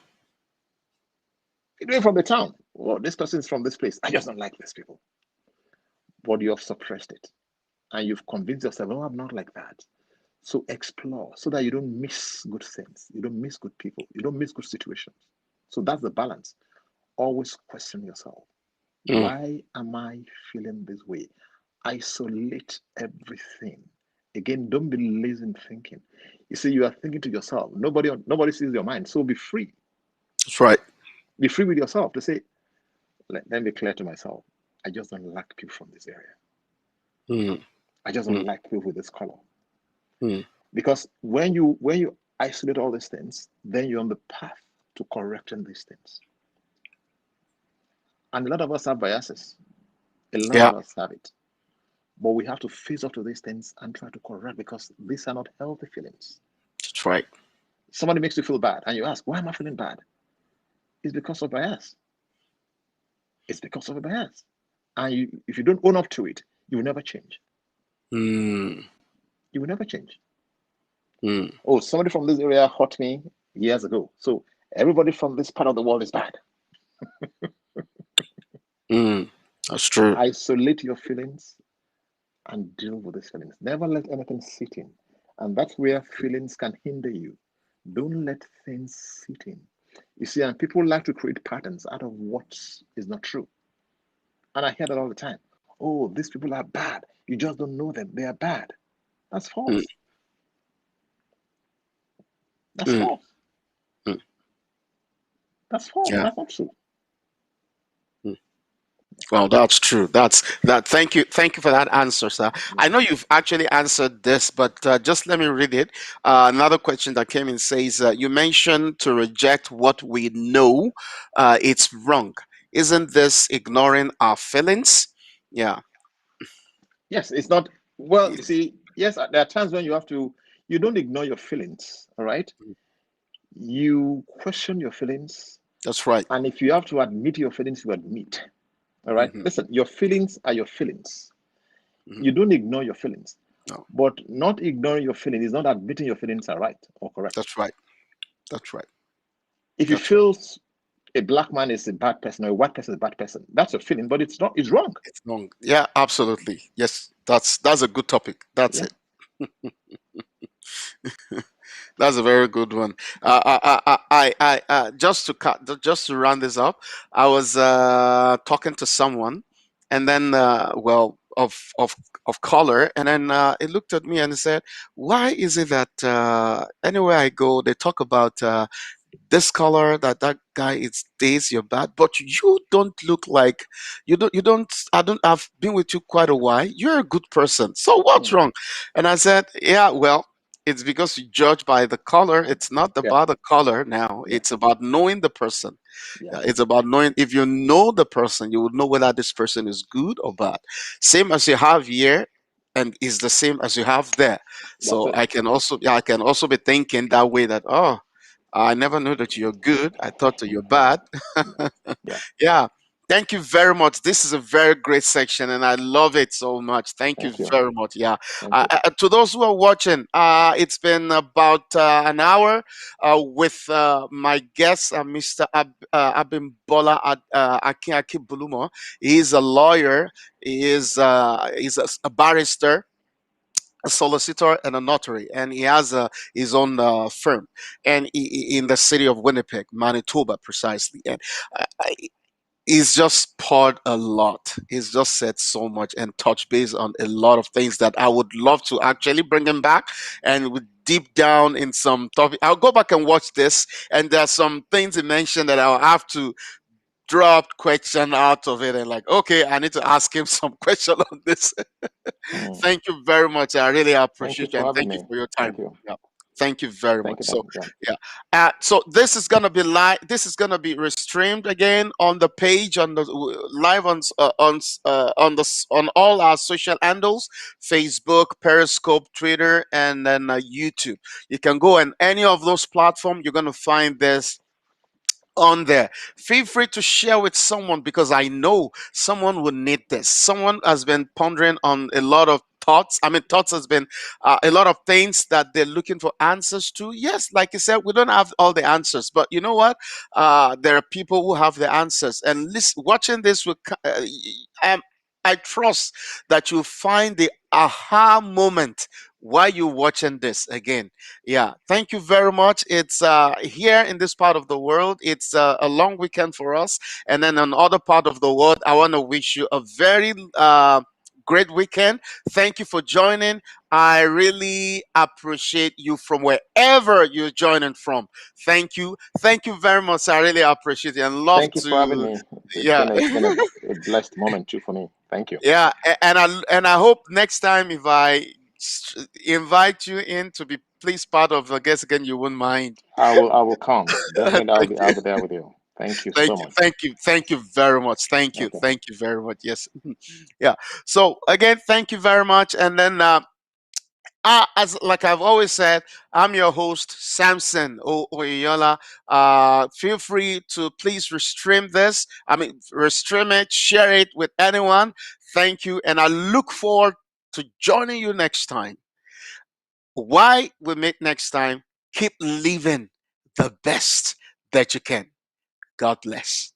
Even from the town. Oh, this person is from this place. I just don't like these people. But you have suppressed it. And you've convinced yourself, no, I'm not like that. So explore so that you don't miss good things. You don't miss good people. You don't miss good situations. So that's the balance. Always question yourself. Mm, Why am I feeling this way? Isolate everything. Again, don't be lazy in thinking. You see, you are thinking to yourself. Nobody sees your mind. So be free. that's right. Be free with yourself to say, let me be clear to myself. I just don't like people from this area. Mm, I just don't mm, like people with this color. mm. Because when you isolate all these things, then you're on the path to correcting these things. And a lot of us have biases. A lot Yeah, of us have it. But we have to face up to these things and try to correct because these are not healthy feelings. that's right. Somebody makes you feel bad and you ask, why am I feeling bad? It's because of bias. It's because of a bias. And if you don't own up to it, you will never change. Mm, You will never change. Mm, Oh, somebody from this area hurt me years ago. So everybody from this part of the world is bad. mm. That's true. Isolate your feelings and deal with these feelings. Never let anything sit in. And that's where feelings can hinder you. Don't let things sit in. You see, and people like to create patterns out of what is not true. And I hear that all the time. Oh, these people are bad. You just don't know them. They are bad. That's Mm, false. That's mm, false. mm. That's false. Yeah. That's not true. Mm. Well, that's true. That's that. Thank you for that answer, sir. I Yeah. know you've actually answered this, but just let me read it. Another question that came in says, "You mentioned to reject what we know. It's wrong. Isn't this ignoring our feelings?" Yeah. Yes, it's not. Well, you It's, see, yes, there are times when you have to, you don't ignore your feelings, all right? You question your feelings. that's right. And if you have to admit your feelings, you admit, all right? Hmm. Listen, your feelings are your feelings. Hmm. You don't ignore your feelings. No, But not ignoring your feelings is not admitting your feelings are right or correct. that's right. That's right. If you That's right. feel a black man is a bad person or a white person is a bad person, that's a feeling, but it's not, it's wrong. It's wrong. Yeah, absolutely. Yes, that's a good topic. That's Yeah. it. That's a very good one. Just to just to round this up, I was talking to someone, and then of color, and then he looked at me and he said, "Why is it that anywhere I go, they talk about this color that guy is this, you're bad, but you don't look like you don't I don't I've been with you quite a while, you're a good person, so what's Mm. wrong?" And I said, yeah, well, it's because you judge by the color. It's not Yeah. about the color now, Yeah. it's about knowing the person. Yeah. It's about knowing. If you know the person, you would know whether this person is good or bad. Same as you have here, and is the same as you have there. That's So it. I can also be thinking that way, that, oh, I never knew that you're good. I thought that you're bad. Yeah. Yeah. Thank you very much. This is a very great section, and I love it so much. Thank you Thank you. very much. Yeah. Thank you. To those who are watching, it's been about an hour with my guest, Mr. Abimbola Akin-Akinbulumo. He's a lawyer. He's a barrister, a solicitor, and a notary, and he has his own firm, and in the city of Winnipeg, Manitoba, precisely. And he's just poured a lot. He's just said so much and touched base on a lot of things that I would love to actually bring him back and with deep down in some topic. I'll go back and watch this, and there's some things he mentioned that I'll have to drop question out of it, and like, okay, I need to ask him some question on this. Mm. Thank you very much. I really Thank you appreciate you, for and having thank you me. for your Thank time. you. Yeah. Thank you very Thank much. you, So, Ben. Yeah. yeah. So this is gonna be live. This is gonna be restreamed again on the page, on the live on all our social handles: Facebook, Periscope, Twitter, and then YouTube. You can go on any of those platforms. You're gonna find this on there. Feel free to share with someone, because I know someone will need this. Someone has been pondering on a lot of thoughts. I mean, thoughts has been a lot of things that they're looking for answers to. Yes, like you said, we don't have all the answers, but you know what? There are people who have the answers, and watching this will. Um, I trust that you'll find the aha moment while you're watching this again. Yeah, thank you very much. It's here in this part of the world, it's a long weekend for us, and then on other part of the world, I want to wish you a very great weekend. Thank you for joining. I really appreciate you from wherever you're joining from. Thank you very much. I really appreciate it and love Thank you for having to. me. Yeah. It's been a blessed moment too for me. Thank you. Yeah, and I hope next time, if I invite you in to be please part of the guest again, you won't mind. I will come. Definitely Thank I'll you, be there with you. Thank you thank so you, much. thank you very much. Okay. Thank you very much. Yes, yeah. So again, thank you very much. And then, as like I've always said, I'm your host Samson Oyola. Feel free to please restream this. I mean, restream it, share it with anyone. Thank you, and I look forward to joining you next time. Why we meet next time, keep living the best that you can. God bless.